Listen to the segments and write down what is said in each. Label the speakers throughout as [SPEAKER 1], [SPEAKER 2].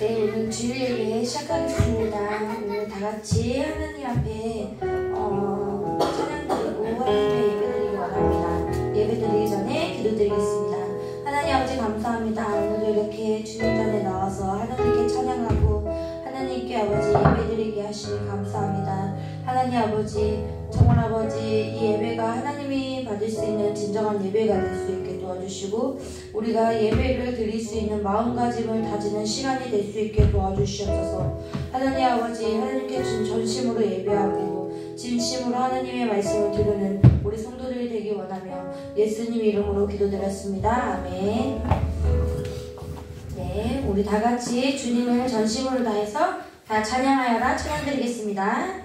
[SPEAKER 1] 네, 오늘 주일 예배 시작하겠습니다. 오늘 다 같이 하나님 앞에 찬양 드리고 하나님의 예배 드리기 원합니다. 예배 드리기 전에 기도드리겠습니다. 하나님 아버지 감사합니다. 오늘도 이렇게 주님 전에 나와서 하나님께 찬양하고 하나님께 아버지 예배 드리게 하시니 감사합니다. 하나님 아버지, 정말 아버지 이 예배가 하나님이 받을 수 있는 진정한 예배가 될 수 있게 도와주시고 우리가 예배를 드릴 수 있는 마음가짐을 다지는 시간이 될 수 있게 도와주시옵소서. 하나님 아버지, 하나님께 전심으로 예배하고 진심으로 하나님의 말씀을 들으는 우리 성도들이 되기 원하며 예수님 이름으로 기도드렸습니다. 아멘. 네, 우리 다 같이 주님을 전심으로 다해서 다 찬양하여라 찬양 드리겠습니다.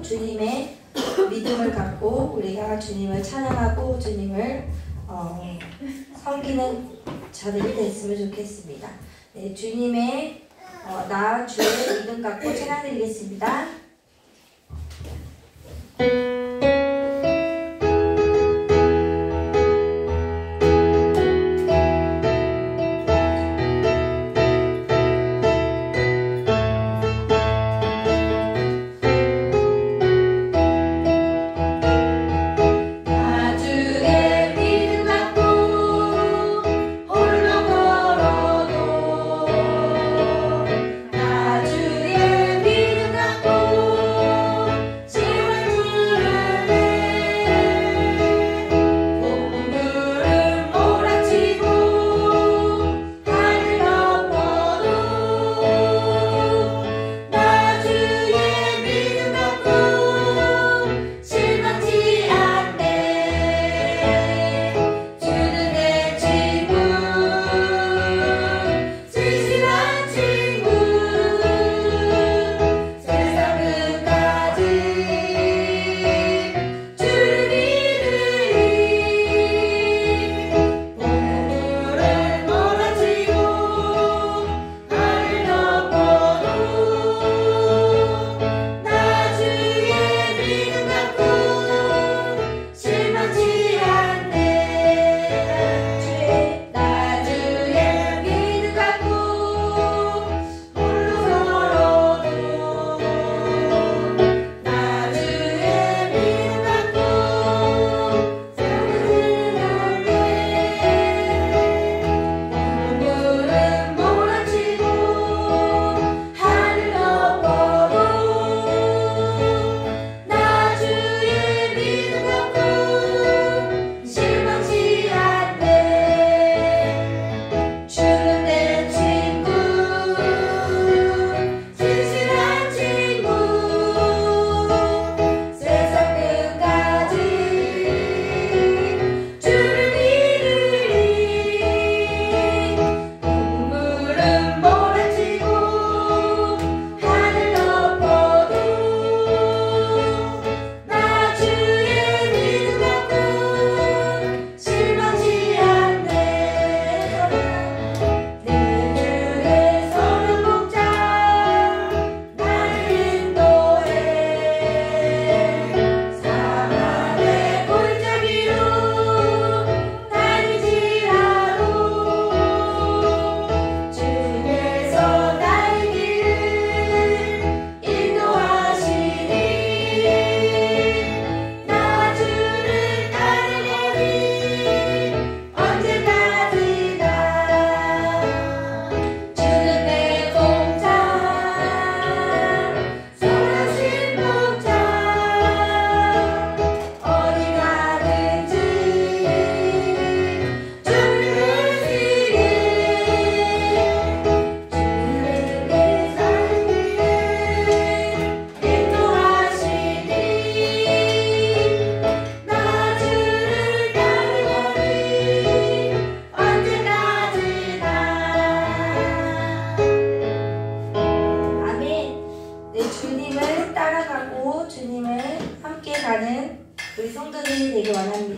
[SPEAKER 1] 주님의 믿음을 갖고 우리가 주님을 찬양하고 주님을 섬기는 자들이 됐으면 좋겠습니다. 네, 주님의 나 주의 믿음 갖고 찬양드리겠습니다.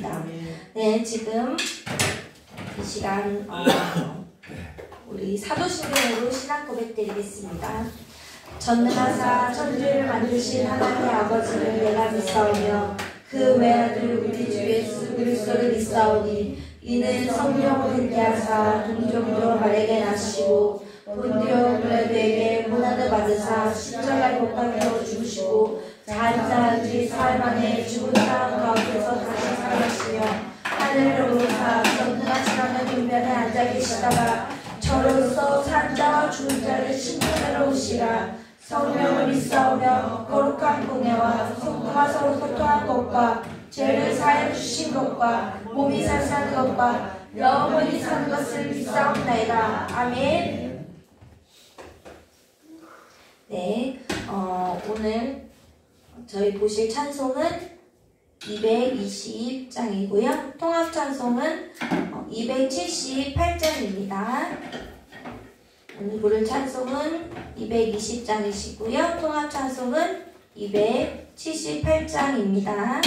[SPEAKER 1] 원합니다. 네, 지금 이 시간 우리 사도신경으로 신앙 고백 드리겠습니다. 전능하사 천지를 만드신 하나님의 아버지를 내가 믿사오며 그 외아들 우리 주 예수 그리스도를 믿사오니 이는 성령으로 잉태하사 동정녀 마리아에게 나시고 본디오 빌라도에게 고난을 받으사 십자가에 못 박혀 죽으시고 장사 뒤 사흘 만에 죽은 사람 가운데서 다시 살아나시며 하늘을 오르사 전능하신 하나님 뒷면에 앉아 계시다가 저로서 산 자와 죽은 자를 심판하러 오시라. 성령을 믿사오며 거룩한 공예와 성도가 서로 소통한 것과 죄를 사해 주신 것과 몸이 사는 것과 영원히 사는 것을 믿사옵나이다. 아멘. 네, 오늘 저희 보실 찬송은 220장이고요. 통합 찬송은 278장입니다. 오늘 부를 찬송은 220장이시고요. 통합 찬송은 278장입니다.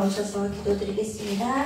[SPEAKER 1] 나오셔서 기도드리겠습니다.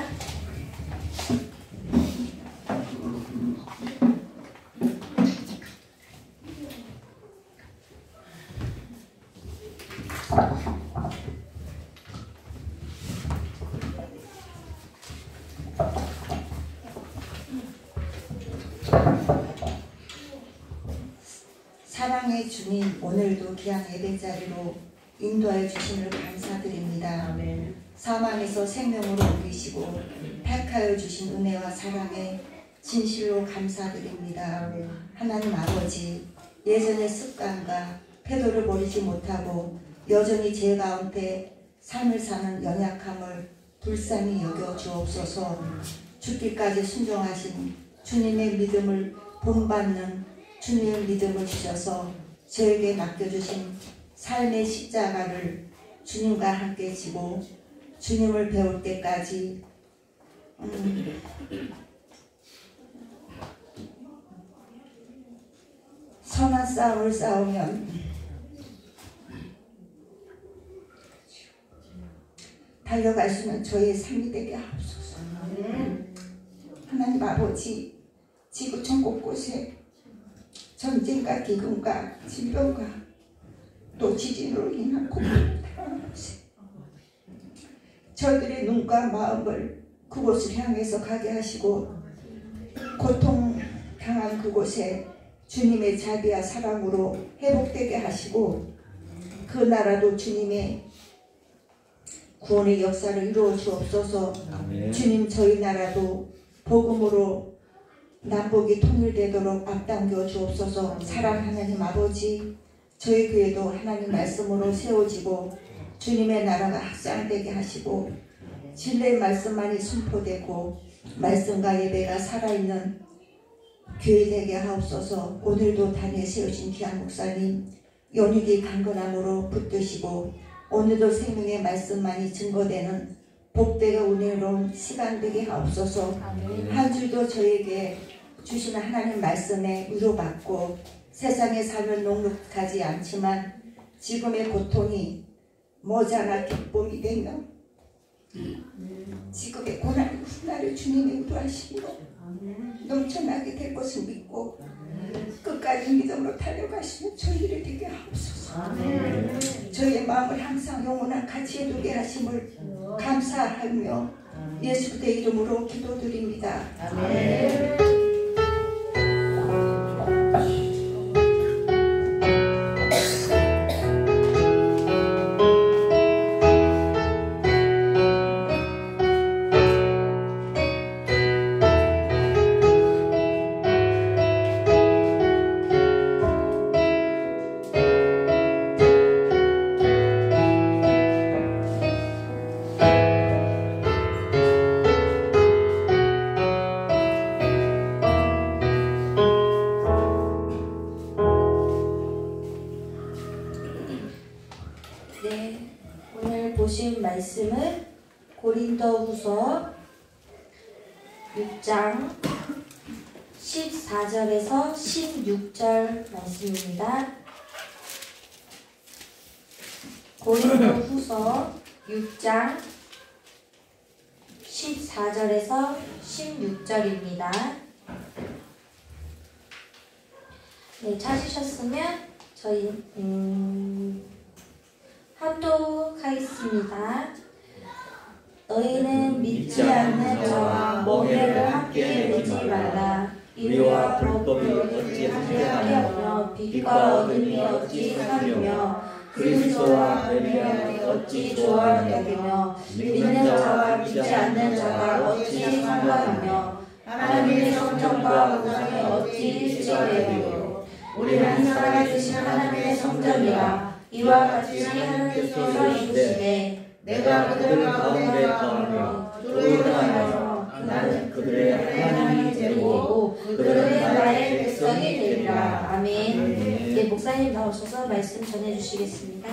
[SPEAKER 2] 사랑의 주님, 오늘도 귀한 예배 자리로 인도하여 주심을 감사드립니다.
[SPEAKER 3] 아멘.
[SPEAKER 2] 사망에서 생명으로 옮기시고 택하여 주신 은혜와 사랑에 진실로 감사드립니다.
[SPEAKER 3] 아멘.
[SPEAKER 2] 하나님 아버지, 예전의 습관과 태도를 버리지 못하고 여전히 제 가운데 삶을 사는 연약함을 불쌍히 여겨 주옵소서. 죽기까지 순종하신 주님의 믿음을 본받는 주님의 믿음을 주셔서 저에게 맡겨주신 삶의 십자가를 주님과 함께 지고 주님을 배울 때까지 선한 싸움을 싸우면 달려갈 수 있는 저의 삶이 되게 하옵소서. 하나님 아버지, 지구촌 곳곳에 전쟁과 기근과 질병과 또 지진으로 인한 고통을 당하는 곳에 저들의 눈과 마음을 그곳을 향해서 가게 하시고 고통 당한 그곳에 주님의 자비와 사랑으로 회복되게 하시고 그 나라도 주님의 구원의 역사를 이루어 주옵소서.
[SPEAKER 3] 아멘.
[SPEAKER 2] 주님, 저희 나라도 복음으로 남북이 통일되도록 앞당겨 주옵소서. 사랑 하나님 아버지, 저희 교회도 하나님 말씀으로 세워지고 주님의 나라가 확장되게 하시고 진리의 말씀만이 선포되고 말씀과 예배가 살아있는 교회 되게 하옵소서. 오늘도 단에 세우신 귀한 목사님 연육이 강건함으로 붙드시고 오늘도 생명의 말씀만이 증거되는 복되고 은혜로운 시간 되게 하옵소서. 한 주도 저에게 주시는 하나님 말씀에 위로받고 세상의 삶을 녹록하지 않지만 지금의 고통이 머지않아 기쁨이 되며 지금의 고난이 훗날을 주님의 인도하심으로 넘쳐나게 될 것을 믿고 끝까지 믿음으로 달려가시는 저희를 되게 하옵소서. 저희의 마음을 항상 영원한 가치에 두게 하심을 감사하며 예수 그리스도의 이름으로 기도드립니다. 아멘.
[SPEAKER 1] 네, 오늘 보신 말씀은 고린도후서 6장 14절에서 16절 말씀입니다. 고린도후서 6장 14절에서 16절입니다. 네, 찾으셨으면 저희 합독하겠습니다. 너희는 믿지 않는 자와 멍에를 함께 내지 말라. 이와 불법이 어찌 함께하며 빛과 어둠이 어찌 사귀며 그리스도와 뱀이 어찌 조화를 여기며 믿는 자와 믿지 않는 자가 어찌 상관하며 하나님의 성전과 우상이 어찌 지어되며 우리는 살아계신 하나님의 성전이라. 이와 같이 하나님께서 이루시되 내가 그들 가운데 거하며 조용하여 나는 그들의 하나님이 되고 그들의 나의 백성이 되리라. 아멘. 네, 목사님 나오셔서 말씀 전해주시겠습니다.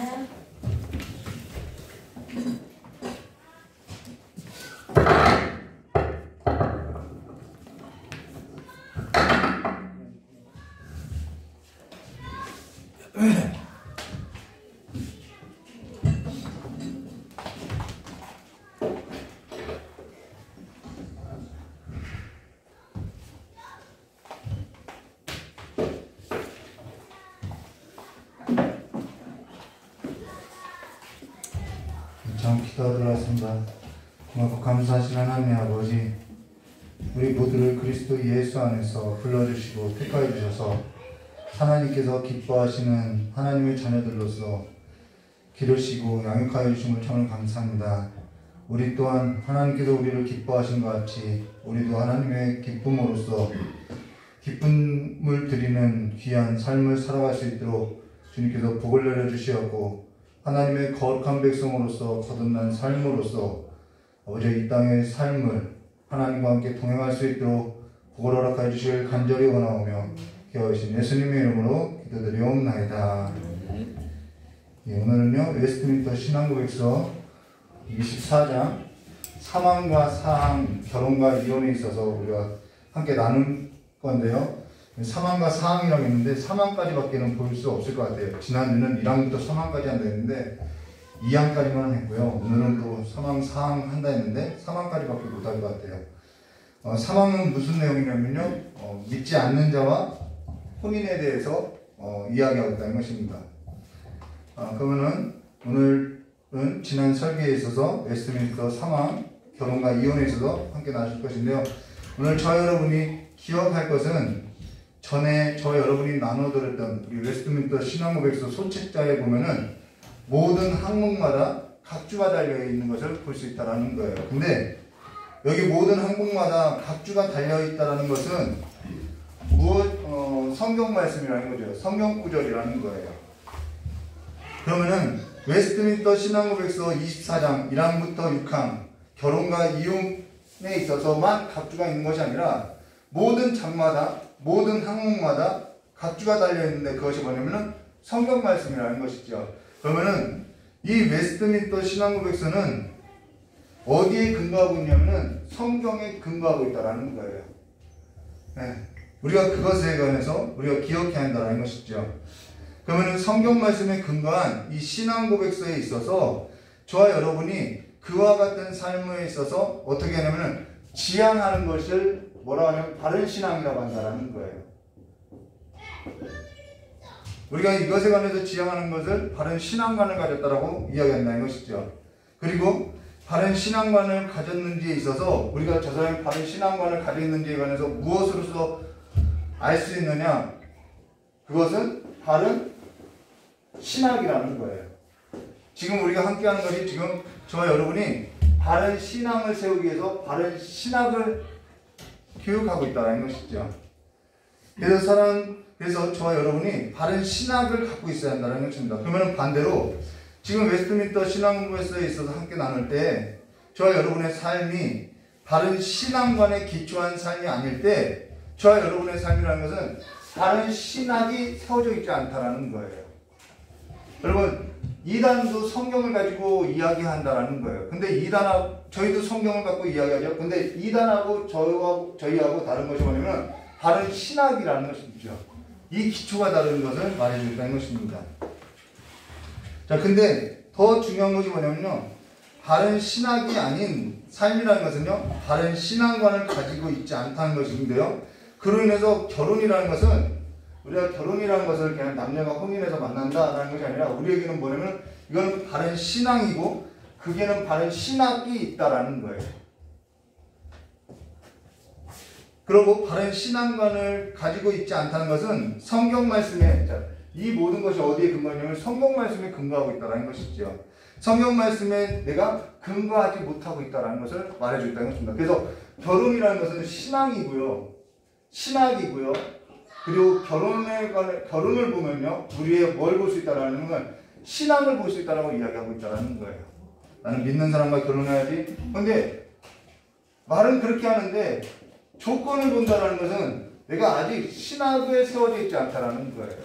[SPEAKER 4] 기도하도록 하겠습니다. 고맙고 감사하신 하나님 아버지, 우리 모두를 그리스도 예수 안에서 불러주시고 택하여 주셔서 하나님께서 기뻐하시는 하나님의 자녀들로서 기르시고 양육하여 주신 걸 정말 감사합니다. 우리 또한 하나님께서 우리를 기뻐하신 것 같이 우리도 하나님의 기쁨으로써 기쁨을 드리는 귀한 삶을 살아갈 수 있도록 주님께서 복을 내려주시었고 하나님의 거룩한 백성으로서 거듭난 삶으로서 아버지 이 땅의 삶을 하나님과 함께 동행할 수 있도록 복을 허락하여 주시길 간절히 원하오며 기도하신 예수님의 이름으로 기도드리옵나이다. 예, 오늘은요 웨스트민스터 신앙고백서 24장 사망과 사항, 결혼과 이혼에 있어서 우리가 함께 나눌 건데요. 사망과 사항이라고 했는데 사망까지밖에는 볼 수 없을 것 같아요. 지난주는 1항부터 사망까지 한다 했는데 2항까지만 했고요. 오늘은 또 3항, 4항 한다 했는데 3항까지밖에 못할 것 같아요. 3항은 무슨 내용이냐면요. 믿지 않는 자와 혼인에 대해서 이야기하고 있다는 것입니다. 그러면은 오늘은 지난 설계에 있어서 웨스트민스터 3항 결혼과 이혼에 있어서 함께 나눌 것인데요. 오늘 저 여러분이 기억할 것은 전에 저 여러분이 나눠드렸던 우리 웨스트민스터 신앙고백서 소책자에 보면은 모든 항목마다 각주가 달려있는 것을 볼 수 있다는 거예요. 근데 여기 모든 항목마다 각주가 달려있다는 것은 성경 말씀이라는 거죠. 성경 구절이라는 거예요. 그러면은 웨스트민스터 신앙고백서 24장 1항부터 6항 결혼과 이혼에 있어서만 각주가 있는 것이 아니라 모든 장마다 모든 항목마다 각주가 달려있는데 그것이 뭐냐면은 성경 말씀이라는 것이죠. 그러면은 이 웨스트민스터 신앙고백서는 어디에 근거하고 있냐면은 성경에 근거하고 있다라는 거예요. 네. 우리가 그것에 관해서 우리가 기억해야 한다는 것이죠. 그러면은 성경 말씀에 근거한 이 신앙고백서에 있어서 저와 여러분이 그와 같은 삶에 있어서 어떻게 하냐면은 지향하는 것을 뭐라고 하냐면 바른 신앙이라고 한다는 거예요. 우리가 이것에 관해서 지향하는 것을 바른 신앙관을 가졌다라고 이야기한다는 것이죠. 그리고 바른 신앙관을 가졌는지에 있어서 우리가 저 사람이 바른 신앙관을 가지고 있는지에 관해서 무엇으로서 알 수 있느냐? 그것은 바른 신학이라는 거예요. 지금 우리가 함께하는 것이 지금 저와 여러분이 바른 신앙을 세우기 위해서 바른 신학을 교육하고 있다는 것이죠. 그래서 저와 여러분이 바른 신학을 갖고 있어야 한다는 것입니다. 그러면 반대로 지금 웨스트민스터 신앙고백서에 있어서 함께 나눌 때 저와 여러분의 삶이 바른 신앙관에 기초한 삶이 아닐 때 저와 여러분의 삶이라는 것은 바른 신학이 세워져 있지 않다라는 거예요. 여러분 이단도 성경을 가지고 이야기한다라는 거예요. 근데 저희도 성경을 갖고 이야기하죠. 근데 이단하고 저희하고 다른 것이 뭐냐면 바른 신학이라는 것이죠. 이 기초가 다른 것을 말해준다는 것입니다. 자, 근데 더 중요한 것이 뭐냐면요. 바른 신학이 아닌 삶이라는 것은요. 바른 신앙관을 가지고 있지 않다는 것인데요. 그로 인해서 결혼이라는 것은 우리가 결혼이라는 것을 그냥 남녀가 혼인해서 만난다라는 것이 아니라 우리에게는 뭐냐면 이건 바른 신앙이고 그게는 바른 신학이 있다라는 거예요. 그리고 바른 신앙관을 가지고 있지 않다는 것은 성경 말씀에 이 모든 것이 어디에 근거하냐면 성경 말씀에 근거하고 있다는 것이죠. 성경 말씀에 내가 근거하지 못하고 있다는 것을 말해주고 있다는 것입니다. 그래서 결혼이라는 것은 신앙이고요. 신학이고요. 그리고 결혼을 보면요. 우리의 뭘 볼 수 있다는 건 신앙을 볼 수 있다고 이야기하고 있다는 거예요. 나는 믿는 사람과 결혼해야지. 그런데 말은 그렇게 하는데 조건을 본다는 것은 내가 아직 신학에 세워져 있지 않다는 거예요.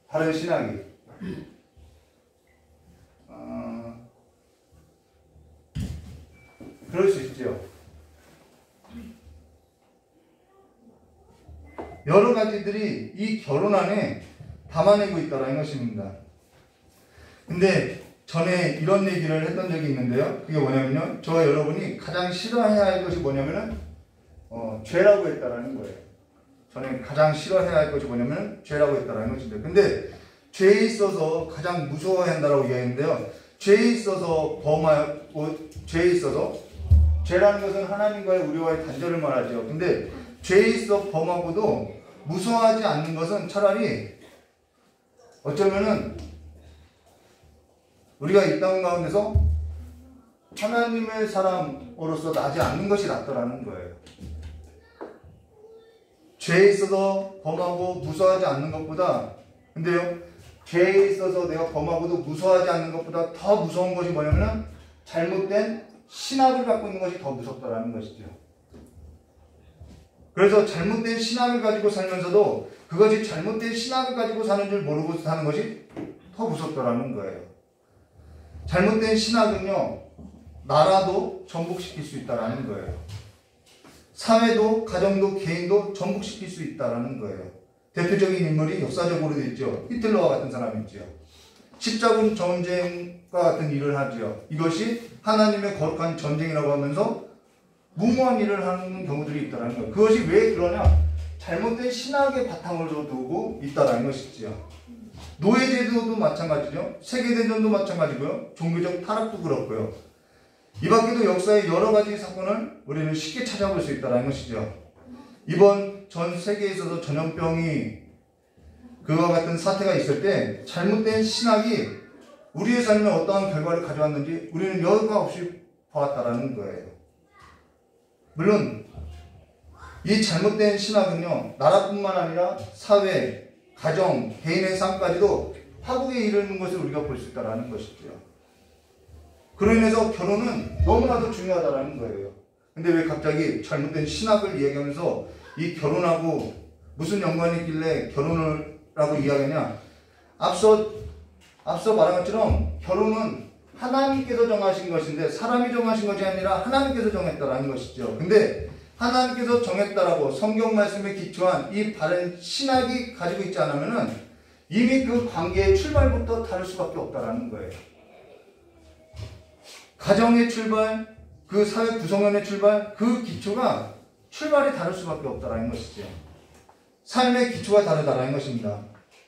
[SPEAKER 4] 바른 신학이. 그럴 수 있죠. 여러 가지들이 이 결혼 안에 담아내고 있다는 것입니다. 근데 전에 이런 얘기를 했던 적이 있는데요. 그게 뭐냐면요. 저와 여러분이 가장 싫어해야 할 것이 뭐냐면은 죄라고 했다라는 거예요. 전에 가장 싫어해야 할 것이 뭐냐면 죄라고 했다라는 것입니다. 근데 죄에 있어서 가장 무서워야 한다라고 이야기했는데요. 죄에 있어서 죄라는 것은 하나님과의 우리와의 단절을 말하죠. 근데 죄에 있어 범하고도 무서워하지 않는 것은 차라리 어쩌면은 우리가 이 땅 가운데서 하나님의 사람으로서 나지 않는 것이 낫더라는 거예요. 죄에 있어서 범하고 무서워하지 않는 것보다, 근데요, 죄에 있어서 내가 범하고도 무서워하지 않는 것보다 더 무서운 것이 뭐냐면 잘못된 신학을 갖고 있는 것이 더 무섭다라는 것이죠. 그래서 잘못된 신학을 가지고 살면서도 그것이 잘못된 신학을 가지고 사는 줄 모르고 사는 것이 더 무섭다라는 거예요. 잘못된 신학은요, 나라도 전복시킬 수 있다라는 거예요. 사회도, 가정도, 개인도 전복시킬 수 있다라는 거예요. 대표적인 인물이 역사적으로도 있죠. 히틀러와 같은 사람이 있죠. 십자군 전쟁과 같은 일을 하지요. 이것이 하나님의 거룩한 전쟁이라고 하면서 무모한 일을 하는 경우들이 있다는 거예요. 그것이 왜 그러냐? 잘못된 신학의 바탕을 두고 있다는 것이지요. 노예제도도 마찬가지죠. 세계대전도 마찬가지고요. 종교적 타락도 그렇고요. 이 밖에도 역사의 여러 가지 사건을 우리는 쉽게 찾아볼 수 있다는 것이죠. 이번 전 세계에 있어서 전염병이 그와 같은 사태가 있을 때 잘못된 신학이 우리의 삶에 어떠한 결과를 가져왔는지 우리는 여과 없이 보았다라는 거예요. 물론 이 잘못된 신학은요, 나라뿐만 아니라 사회, 가정, 개인의 삶까지도 파국에 이르는 것을 우리가 볼 수 있다는 것이죠. 그로 인해서 결혼은 너무나도 중요하다는 거예요. 근데 왜 갑자기 잘못된 신학을 이야기하면서 이 결혼하고 무슨 연관이 있길래 결혼을 라고 이야기하냐? 앞서 말한 것처럼 결혼은 하나님께서 정하신 것인데 사람이 정하신 것이 아니라 하나님께서 정했다라는 것이죠. 근데 하나님께서 정했다라고 성경 말씀에 기초한 이 바른 신학이 가지고 있지 않으면은 이미 그 관계의 출발부터 다를 수밖에 없다라는 거예요. 가정의 출발, 그 사회 구성원의 출발, 그 기초가 출발이 다를 수밖에 없다라는 것이죠. 삶의 기초가 다르다라는 것입니다.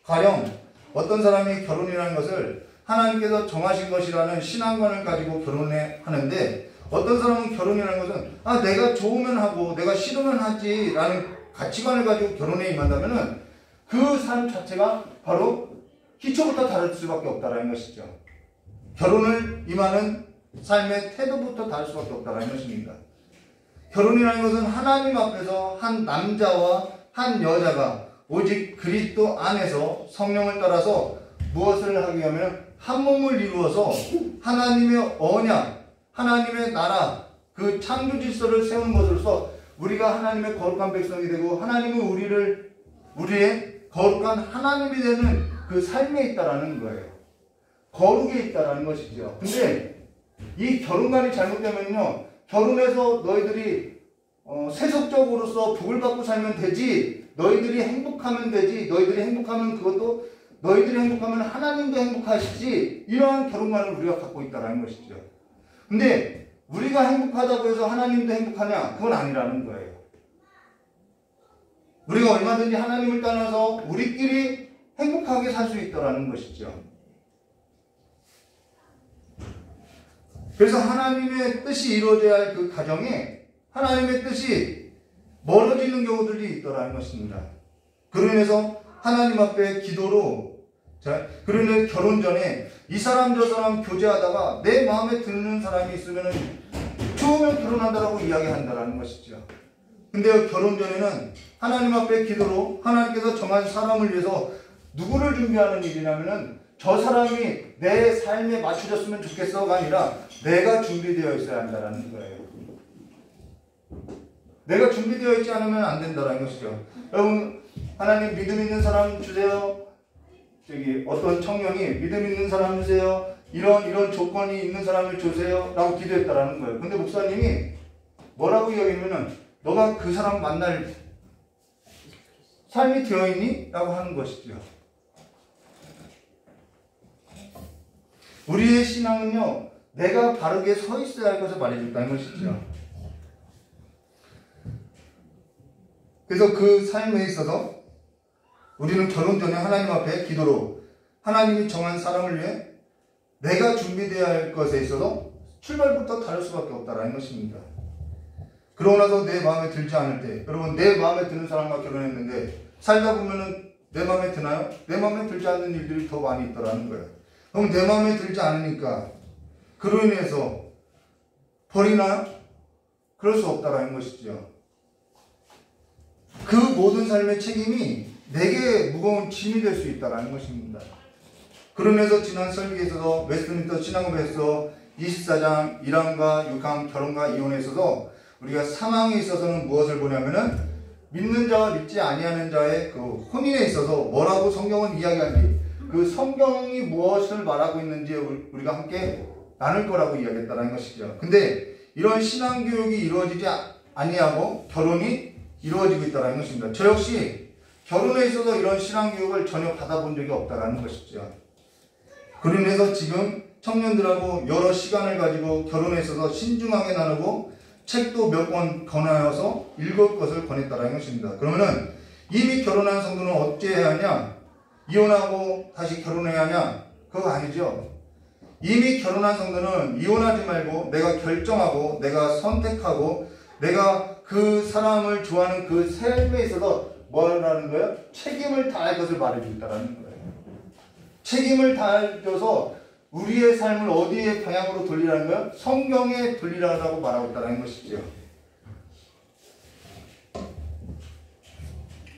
[SPEAKER 4] 가령 어떤 사람이 결혼이라는 것을 하나님께서 정하신 것이라는 신앙관을 가지고 결혼을 하는데 어떤 사람은 결혼이라는 것은 내가 좋으면 하고 내가 싫으면 하지 라는 가치관을 가지고 결혼에 임한다면 그 삶 자체가 바로 기초부터 다를 수밖에 없다는 것이죠. 결혼을 임하는 삶의 태도부터 다를 수밖에 없다는 것입니다. 결혼이라는 것은 하나님 앞에서 한 남자와 한 여자가 오직 그리스도 안에서 성령을 따라서 무엇을 하기 위하면 한 몸을 이루어서 하나님의 언약, 하나님의 나라, 그 창조 질서를 세우는 것으로서 우리가 하나님의 거룩한 백성이 되고 하나님은 우리의 거룩한 하나님이 되는 그 삶에 있다라는 거예요. 거룩에 있다라는 것이죠. 근데 이 결혼관이 잘못되면요, 결혼해서 너희들이 세속적으로서 복을 받고 살면 되지, 너희들이 행복하면 되지, 너희들이 행복하면 그것도 너희들이 행복하면 하나님도 행복하시지, 이러한 결혼관을 우리가 갖고 있다는 것이죠. 근데 우리가 행복하다고 해서 하나님도 행복하냐? 그건 아니라는 거예요. 우리가 얼마든지 하나님을 떠나서 우리끼리 행복하게 살 수 있다는 것이죠. 그래서 하나님의 뜻이 이루어져야 할 그 가정에 하나님의 뜻이 멀어지는 경우들이 있더라는 것입니다. 그로 인해서 하나님 앞에 기도로, 그로 인해 결혼 전에 이 사람 저 사람 교제하다가 내 마음에 드는 사람이 있으면 좋으면 결혼한다라고 이야기한다라는 것이죠. 근데 결혼 전에는 하나님 앞에 기도로 하나님께서 정한 사람을 위해서 누구를 준비하는 일이냐면은 저 사람이 내 삶에 맞춰졌으면 좋겠어가 아니라 내가 준비되어 있어야 한다는 거예요. 내가 준비되어 있지 않으면 안 된다는 것이죠. 여러분, 하나님 믿음 있는 사람 주세요. 어떤 청년이 믿음 있는 사람 주세요. 이런 조건이 있는 사람을 주세요. 라고 기도했다라는 거예요. 근데 목사님이 뭐라고 이야기하면은 너가 그 사람 만날 삶이 되어 있니? 라고 하는 것이죠. 우리의 신앙은요, 내가 바르게 서 있어야 할 것을 말해준다는 것이죠. 그래서 그 삶에 있어서 우리는 결혼 전에 하나님 앞에 기도로 하나님이 정한 사람을 위해 내가 준비되어야 할 것에 있어서 출발부터 다를 수밖에 없다는 것입니다. 그러고 나서 내 마음에 들지 않을 때, 여러분, 내 마음에 드는 사람과 결혼했는데 살다 보면은 내 마음에 드나요? 내 마음에 들지 않는 일들이 더 많이 있더라는 거예요. 그럼 내 마음에 들지 않으니까 그로 인해서 버리나요? 그럴 수 없다라는 것이죠. 그 모든 삶의 책임이 내게 무거운 짐이 될 수 있다는 것입니다. 그러면서 지난 설교에 있어서 웨스트민스터 신앙법에서 24장 1항과 6항 결혼과 이혼에 있어서 우리가 사망에 있어서는 무엇을 보냐면은 믿는 자와 믿지 아니하는 자의 그 혼인에 있어서 뭐라고 성경은 이야기하는지, 그 성경이 무엇을 말하고 있는지 우리가 함께 나눌 거라고 이야기했다는 것이죠. 근데 이런 신앙교육이 이루어지지 아니하고 결혼이 이루어지고 있다는 것입니다. 저 역시 결혼에 있어서 이런 신앙교육을 전혀 받아본 적이 없다는 것이죠. 그로 인해서 지금 청년들하고 여러 시간을 가지고 결혼에 있어서 신중하게 나누고 책도 몇 권 권하여서 읽을 것을 권했다라는 것입니다. 그러면은 이미 결혼한 성도는 어찌 해야 하냐? 이혼하고 다시 결혼해야 하냐? 그거 아니죠. 이미 결혼한 성도는 이혼하지 말고 내가 결정하고 내가 선택하고 내가 그 사람을 좋아하는 그 삶에 있어서 뭐라는 거예요? 책임을 다할 것을 말해주겠다라는 거예요. 책임을 다해줘서 우리의 삶을 어디에 방향으로 돌리라는 거예요? 성경에 돌리라고 말하고 있다는 것이죠.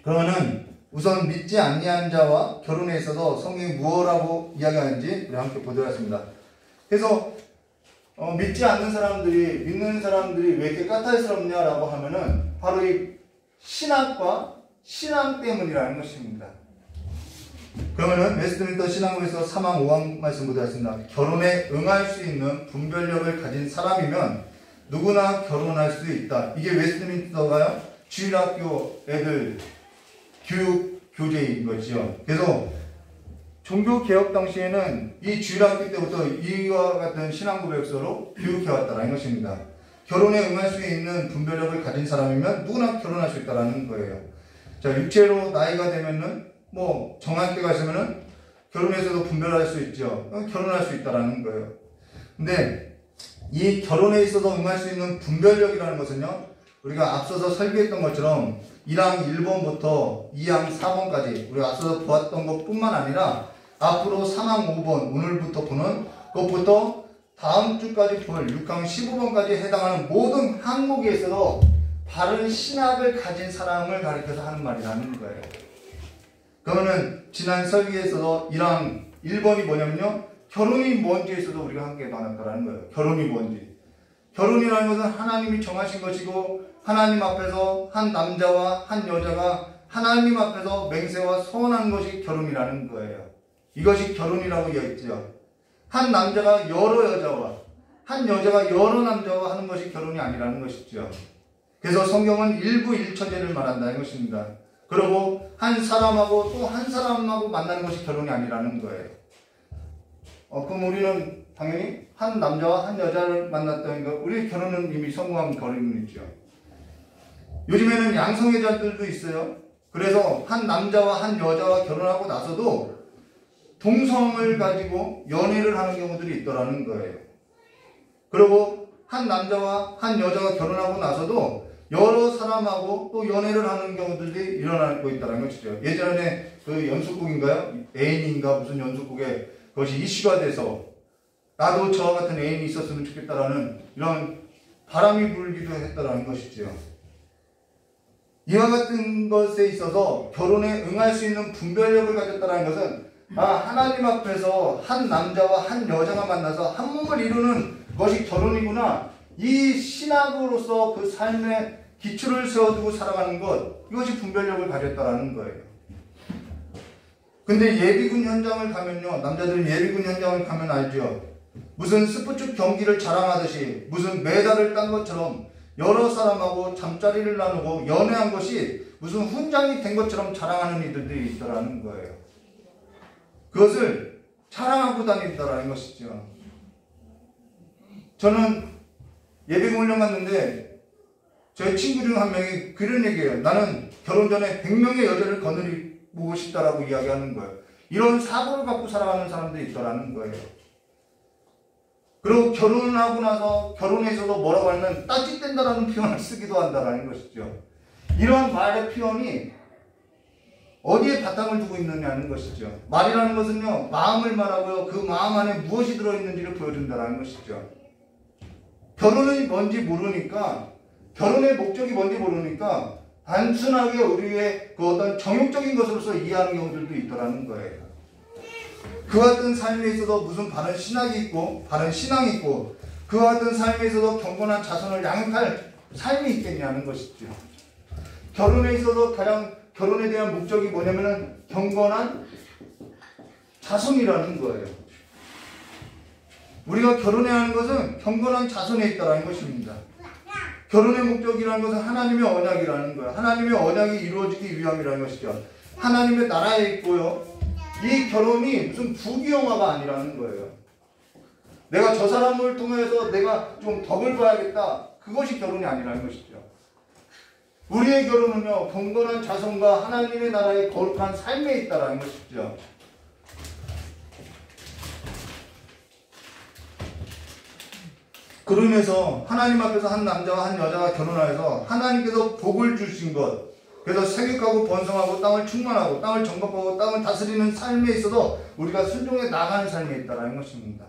[SPEAKER 4] 그러면은 우선 믿지 아니한 자와 결혼에 있어서 성경이 무엇라고 이야기하는지 우리 함께 보도록 하겠습니다. 그래서 믿지 않는 사람들이 믿는 사람들이 왜 이렇게 까탈스럽냐라고 하면은 바로 이 신학과 신앙 때문이라는 것입니다. 그러면은 웨스트민스터 신학문에서 3항 5항 말씀 보도록 하겠습니다. 결혼에 응할 수 있는 분별력을 가진 사람이면 누구나 결혼할 수 있다. 이게 웨스트민스터가요 주일학교 애들 교육 교재인 거죠. 그래서 종교개혁 당시에는 이 주일학교 때부터 이와 같은 신앙고백서로 교육해왔다는 것입니다. 결혼에 응할 수 있는 분별력을 가진 사람이면 누구나 결혼할 수 있다는 거예요. 자, 육체로 나이가 되면은 뭐 정할 때가 있으면은 결혼해서도 분별할 수 있죠. 결혼할 수 있다는 거예요. 근데 이 결혼에 있어서 응할 수 있는 분별력이라는 것은요, 우리가 앞서서 설교했던 것처럼 1항 1번부터 2항 4번까지 우리가 앞서서 보았던 것뿐만 아니라 앞으로 3항 5번 오늘부터 보는 것부터 다음 주까지 볼 6항 15번까지 해당하는 모든 항목에 있어서 바른 신학을 가진 사람을 가리켜서 하는 말이라는 거예요. 그러면은 지난 설교에 있어서 1항 1번이 뭐냐면요, 결혼이 뭔지에 있어서 우리가 함께 나눴다라는 거예요. 결혼이 뭔지. 결혼이라는 것은 하나님이 정하신 것이고 하나님 앞에서 한 남자와 한 여자가 하나님 앞에서 맹세와 서원한 것이 결혼이라는 거예요. 이것이 결혼이라고 이야기했죠. 한 남자가 여러 여자와 한 여자가 여러 남자와 하는 것이 결혼이 아니라는 것이죠. 그래서 성경은 일부 일처제를 말한다는 것입니다. 그리고 한 사람하고 또 한 사람하고 만나는 것이 결혼이 아니라는 거예요. 그럼 우리는 당연히 한 남자와 한 여자를 만났다는 거, 우리 결혼은 이미 성공한 결혼이죠. 요즘에는 양성애자들도 있어요. 그래서 한 남자와 한 여자와 결혼하고 나서도 동성을 가지고 연애를 하는 경우들이 있더라는 거예요. 그리고 한 남자와 한 여자가 결혼하고 나서도 여러 사람하고 또 연애를 하는 경우들이 일어나고 있다는 것이죠. 예전에 그 연속국인가요? 애인인가 무슨 연속국에 그것이 이슈가 돼서 나도 저와 같은 애인이 있었으면 좋겠다라는 이런 바람이 불기도 했다라는 것이죠. 이와 같은 것에 있어서 결혼에 응할 수 있는 분별력을 가졌다는 것은 하나님 앞에서 한 남자와 한 여자가 만나서 한 몸을 이루는 것이 결혼이구나. 이 신학으로서 그 삶의 기초를 세워두고 살아가는 것, 이것이 분별력을 가졌다라는 거예요. 근데 예비군 현장을 가면요, 남자들은 예비군 현장을 가면 알죠. 무슨 스포츠 경기를 자랑하듯이 무슨 메달을 딴 것처럼 여러 사람하고 잠자리를 나누고 연애한 것이 무슨 훈장이 된 것처럼 자랑하는 이들이 있더라는 거예요. 그것을 자랑하고 다닌다라는 것이죠. 저는 예비군 훈련 갔는데 저희 친구 중 한 명이 그런 얘기예요. 나는 결혼 전에 100명의 여자를 거느리고 싶다라고 이야기하는 거예요. 이런 사고를 갖고 살아가는 사람들이 있더라는 거예요. 그리고 결혼하고 나서 결혼에서도 뭐라고 하면 따짓된다라는 표현을 쓰기도 한다라는 것이죠. 이러한 말의 표현이 어디에 바탕을 두고 있느냐는 것이죠. 말이라는 것은요, 마음을 말하고요, 그 마음 안에 무엇이 들어있는지를 보여준다는 것이죠. 결혼이 뭔지 모르니까, 결혼의 목적이 뭔지 모르니까 단순하게 우리의 그 어떤 정욕적인 것으로서 이해하는 경우들도 있더라는 거예요. 그와 같은 삶에 있어서 무슨 바른 신학이 있고 바른 신앙이 있고 그와 같은 삶에 있어서 경건한 자손을 양육할 삶이 있겠냐는 것이죠. 결혼에 있어서 가장 결혼에 대한 목적이 뭐냐면은 경건한 자손이라는 거예요. 우리가 결혼해야 하는 것은 경건한 자손에 있다는 것입니다. 결혼의 목적이라는 것은 하나님의 언약이라는 거예요. 하나님의 언약이 이루어지기 위함이라는 것이죠. 하나님의 나라에 있고요, 이 결혼이 무슨 부귀영화가 아니라는 거예요. 내가 저 사람을 통해서 내가 좀 덕을 봐야겠다. 그것이 결혼이 아니라는 것이죠. 우리의 결혼은요, 경건한 자손과 하나님의 나라의 거룩한 삶에 있다라는 것이죠. 그러면서 하나님 앞에서 한 남자와 한 여자가 결혼하여서 하나님께서 복을 주신 것, 그래서 생육하고 번성하고 땅을 충만하고 땅을 정복하고 땅을 다스리는 삶에 있어서 우리가 순종해 나가는 삶에 있다라는 것입니다.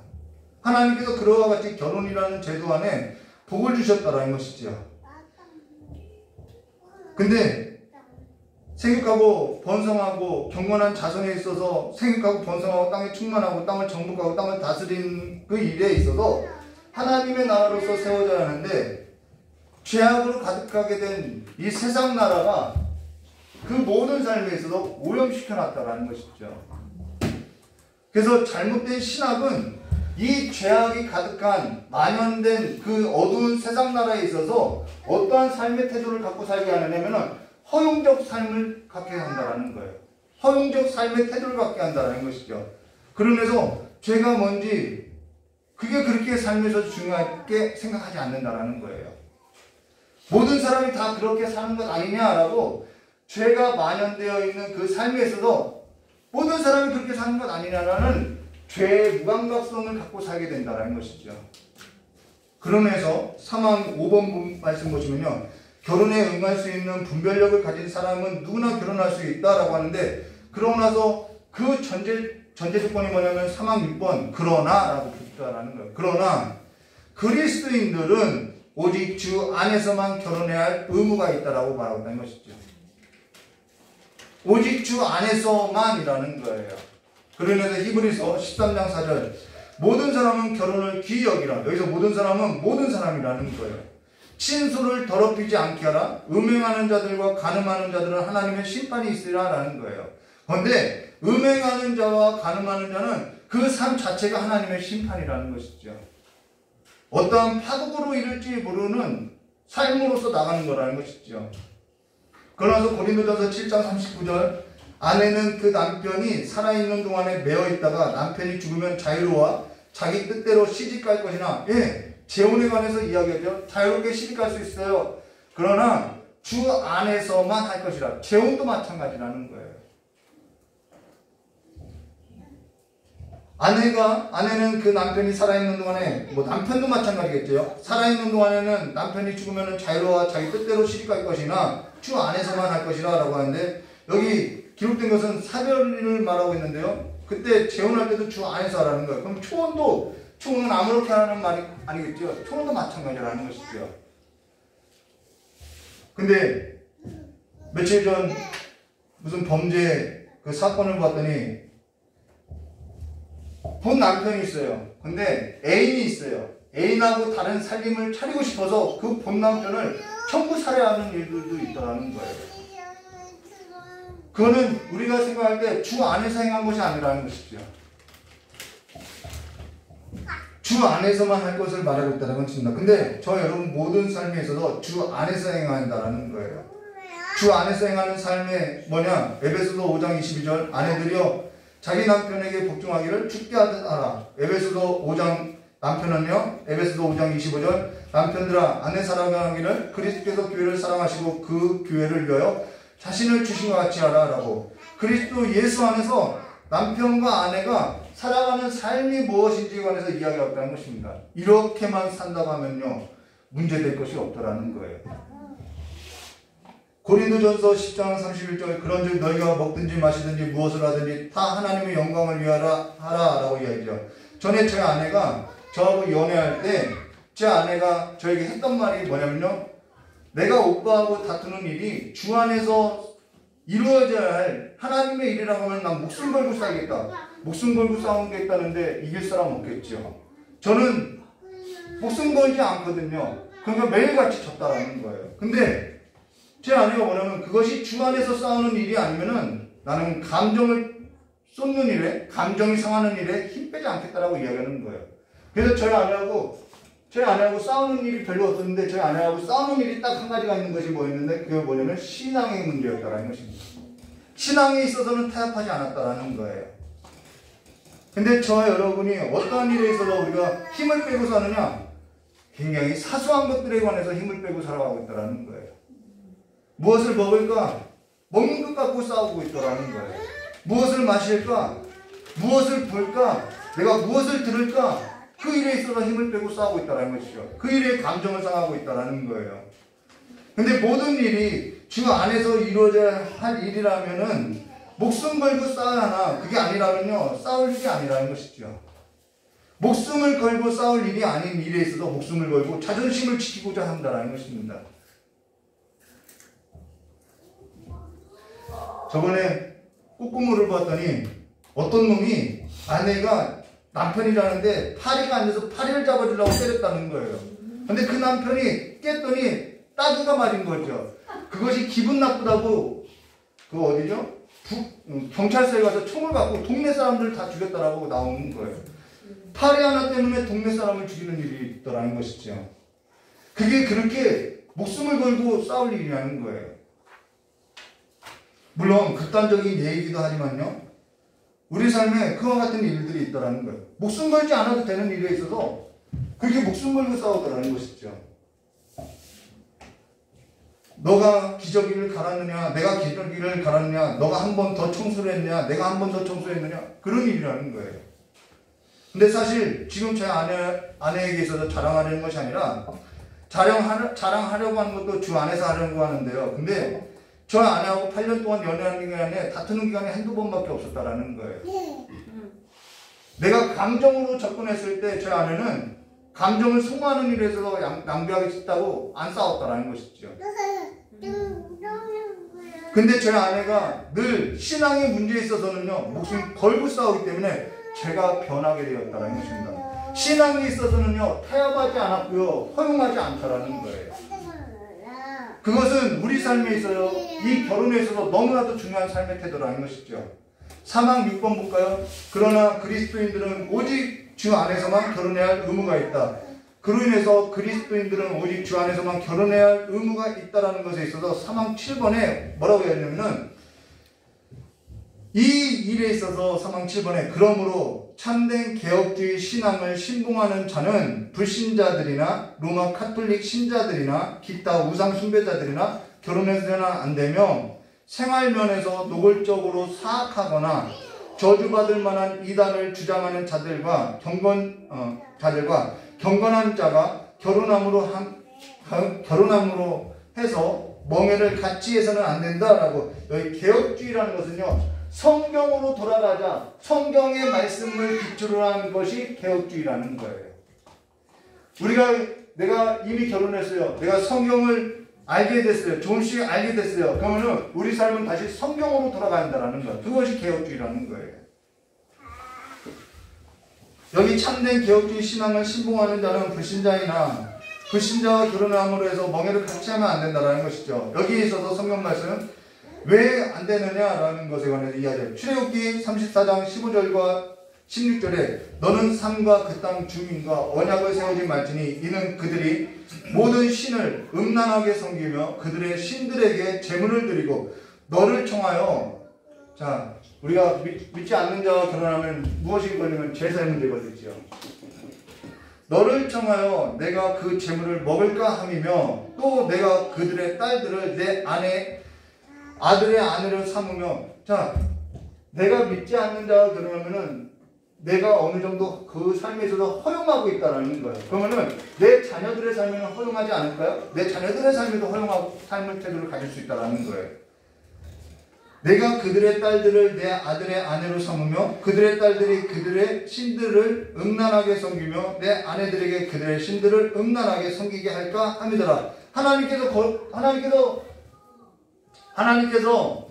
[SPEAKER 4] 하나님께서 그와 같이 결혼이라는 제도 안에 복을 주셨다라는 것이죠. 근데 생육하고 번성하고 경건한 자손에 있어서 생육하고 번성하고 땅에 충만하고 땅을 정복하고 땅을 다스리는 그 일에 있어서 하나님의 나라로서 세워져야 하는데, 죄악으로 가득하게 된 이 세상 나라가 그 모든 삶에 있어서 오염시켜 놨다라는 것이죠. 그래서 잘못된 신학은 이 죄악이 가득한 만연된 그 어두운 세상 나라에 있어서 어떠한 삶의 태도를 갖고 살게 하느냐면 허용적 삶을 갖게 한다라는 거예요. 허용적 삶의 태도를 갖게 한다라는 것이죠. 그러면서 죄가 뭔지 그게 그렇게 삶에서 중요하게 생각하지 않는다라는 거예요. 모든 사람이 다 그렇게 사는 것 아니냐라고, 죄가 만연되어 있는 그 삶에 있어서 모든 사람이 그렇게 사는 것 아니냐라는 죄의 무감각성을 갖고 살게 된다는 것이죠. 그러면서 3항 5번 말씀 보시면요, 결혼에 응할 수 있는 분별력을 가진 사람은 누구나 결혼할 수 있다라고 하는데, 그러고 나서 그 전제 조건이 뭐냐면 3항 6번 그러나라고 붙다라는 거예요. 그러나 그리스도인들은 오직 주 안에서만 결혼해야 할 의무가 있다라고 말하고 있다는 것이죠. 오직 주 안에서만이라는 거예요. 그러면서 히브리서 13장 4절, 모든 사람은 결혼을 귀히 여기라. 여기서 모든 사람은 모든 사람이라는 거예요. 친소를 더럽히지 않게 하라. 음행하는 자들과 간음하는 자들은 하나님의 심판이 있으라 라는 거예요. 그런데 음행하는 자와 간음하는 자는 그 삶 자체가 하나님의 심판이라는 것이죠. 어떠한 파국으로 이룰지 모르는 삶으로서 나가는 거라는 것이죠. 그러나서 고린도전서 7장 39절, 아내는 그 남편이 살아있는 동안에 매어 있다가 남편이 죽으면 자유로워 자기 뜻대로 시집갈 것이나, 재혼에 관해서 이야기하죠. 자유롭게 시집갈 수 있어요. 그러나 주 안에서만 할 것이라. 재혼도 마찬가지라는 거예요. 아내는 그 남편이 살아있는 동안에, 남편도 마찬가지겠죠. 살아있는 동안에는 남편이 죽으면 자유로워 자기 뜻대로 시집갈 것이나 주 안에서만 할 것이라 라고 하는데, 여기 기록된 것은 사별을 말하고 있는데요. 그때 재혼할 때도 주 안에서 하라는 거예요. 그럼 초혼은 아무렇게 하라는 말이 아니겠죠. 초혼도 마찬가지라는 것이죠. 근데 며칠 전 무슨 범죄 그 사건을 봤더니 본 남편이 있어요. 근데 애인이 있어요. 애인하고 다른 살림을 차리고 싶어서 그 본 남편을 청부 살해하는 일들도 있더라는 거예요. 그거는 우리가 생각할 때 주 안에서 행한 것이 아니라는 것이죠. 주 안에서만 할 것을 말하고 있다는 것입니다. 근데 저 여러분 모든 삶에 있어서 주 안에서 행한다는 거예요. 주 안에서 행하는 삶에 뭐냐? 에베소서 5장 22절, 아내들이여 자기 남편에게 복종하기를 주께 하라. 에베소서 5장 남편은요, 에베소서 5장 25절, 남편들아 아내 사랑하기를 그리스도께서 교회를 사랑하시고 그 교회를 위하여 자신을 주신 것 같이 하라 라고. 그리스도 예수 안에서 남편과 아내가 살아가는 삶이 무엇인지에 관해서 이야기하고 있다는 것입니다. 이렇게만 산다고 하면요, 문제될 것이 없더라는 거예요. 고린도전서 10장 31절, 그런즉 너희가 먹든지 마시든지 무엇을 하든지 다 하나님의 영광을 위하라 하라라고 이야기죠. 전에 제 아내가 저하고 연애할 때 제 아내가 저에게 했던 말이 뭐냐면요, 내가 오빠하고 다투는 일이 주 안에서 이루어져야 할 하나님의 일이라고 하면 난 목숨 걸고 싸우겠다. 목숨 걸고 싸우겠다는데 이길 사람 없겠죠. 저는 목숨 걸지 않거든요. 그러니까 매일같이 졌다라는 거예요. 근데 제 아내가 뭐냐면 그것이 주 안에서 싸우는 일이 아니면은 나는 감정을 쏟는 일에, 감정이 상하는 일에 힘 빼지 않겠다라고 이야기하는 거예요. 그래서 저희 아내하고 싸우는 일이 별로 없었는데 저희 아내하고 싸우는 일이 딱 한 가지가 있는 것이 뭐였는데, 그게 뭐냐면 신앙의 문제였다라는 것입니다. 신앙에 있어서는 타협하지 않았다라는 거예요. 근데 저와 여러분이 어떠한 일에 있어서 우리가 힘을 빼고 사느냐? 굉장히 사소한 것들에 관해서 힘을 빼고 살아가고 있다는 거예요. 무엇을 먹을까? 먹는 것 갖고 싸우고 있다는 거예요. 무엇을 마실까? 무엇을 볼까? 내가 무엇을 들을까? 그 일에 있어서 힘을 빼고 싸우고 있다는 것이죠. 그 일에 감정을 상하고 있다는 거예요. 근데 모든 일이 주 안에서 이루어져야 할 일이라면은 목숨 걸고 싸워야 하나? 그게 아니라면요, 싸울 일이 아니라는 것이죠. 목숨을 걸고 싸울 일이 아닌 일에 있어서 목숨을 걸고 자존심을 지키고자 한다는 것입니다. 저번에 꾹꾹물을 봤더니 어떤 놈이 아내가 남편이라는데 파리가 앉아서 파리를 잡아주려고 때렸다는 거예요. 근데 그 남편이 깼더니 따귀가 맞은 거죠. 그것이 기분 나쁘다고 그 어디죠? 경찰서에 가서 총을 갖고 동네 사람들 다 죽였다라고 나오는 거예요. 파리 하나 때문에 동네 사람을 죽이는 일이 있더라는 것이죠. 그게 그렇게 목숨을 걸고 싸울 일이라는 거예요. 물론 극단적인 예이기도 하지만요, 우리 삶에 그와 같은 일들이 있더라는 거예요. 목숨 걸지 않아도 되는 일에 있어서 그렇게 목숨 걸고 싸우더라는 것이죠. 너가 기저귀를 갈았느냐, 내가 기저귀를 갈았느냐, 너가 한 번 더 청소를 했느냐, 내가 한 번 더 청소했느냐, 그런 일이라는 거예요. 근데 사실 지금 제 아내에게 있어서 자랑하려는 것이 아니라 자랑하려고 하는 것도 주 안에서 하려고 하는데요. 근데 저 아내하고 8년 동안 연애하는 기간에 다투는 기간이 한두 번밖에 없었다라는 거예요. 내가 감정으로 접근했을 때 저 아내는 감정을 소모하는 일에 있어서 낭비하기 싫다고 안 싸웠다라는 것이죠. 근데 저 아내가 늘 신앙의 문제에 있어서는요, 목숨 걸고 싸우기 때문에 제가 변하게 되었다는 것입니다. 신앙에 있어서는요, 타협하지 않았고요, 허용하지 않다라는 거예요. 그것은 우리 삶에 있어요, 이 결혼에 있어서 너무나도 중요한 삶의 태도라는 것이죠. 사망 6번 볼까요? 그러나 그리스도인들은 오직 주 안에서만 결혼해야 할 의무가 있다. 그로 인해서 그리스도인들은 오직 주 안에서만 결혼해야 할 의무가 있다라는 것에 있어서 사망 7번에 뭐라고 했냐면은, 이 일에 있어서 사망 7번에 그러므로 참된 개혁주의 신앙을 신봉하는 자는 불신자들이나 로마 카톨릭 신자들이나 기타 우상 숭배자들이나 결혼해서는 안 되며 생활면에서 노골적으로 사악하거나 저주받을 만한 이단을 주장하는 자들과 경건한 자가 결혼함으로 해서 멍해를 같이 해서는 안 된다라고. 여기 개혁주의라는 것은요, 성경으로 돌아가자, 성경의 말씀을 기초로 한 것이 개혁주의라는 거예요. 내가 이미 결혼했어요. 내가 성경을 알게 됐어요. 조금씩 알게 됐어요. 그러면은 우리 삶은 다시 성경으로 돌아간다라는 것. 그것이 개혁주의라는 거예요. 여기 참된 개혁주의 신앙을 신봉하는 자는 불신자와 결혼함으로 해서 멍해를 같이 하면 안 된다라는 것이죠. 여기에 있어서 성경 말씀은 왜 안 되느냐라는 것에 관해서 이야기해요. 출애굽기 34장 15절과 16절에 너는 산과 그 땅 주민과 언약을 세우지 말지니 이는 그들이 모든 신을 음란하게 섬기며 그들의 신들에게 제물을 드리고 너를 청하여. 자, 우리가 믿지 않는 자와 결혼하면 무엇이 걸리면 제사의 문제가 되지요. 너를 청하여 내가 그 제물을 먹을까 함이며 또 내가 그들의 딸들을 내 아들의 아내로 삼으며. 자, 내가 믿지 않는 자와 결혼하면은 내가 어느 정도 그 삶에 있어서 허용하고 있다는 거예요. 그러면은 내 자녀들의 삶에는 허용하지 않을까요? 내 자녀들의 삶에도 허용하고 삶의 태도를 가질 수 있다는 거예요. 내가 그들의 딸들을 내 아들의 아내로 삼으며 그들의 딸들이 그들의 신들을 음란하게 섬기며 내 아내들에게 그들의 신들을 음란하게 섬기게 할까 함이더라. 하나님께서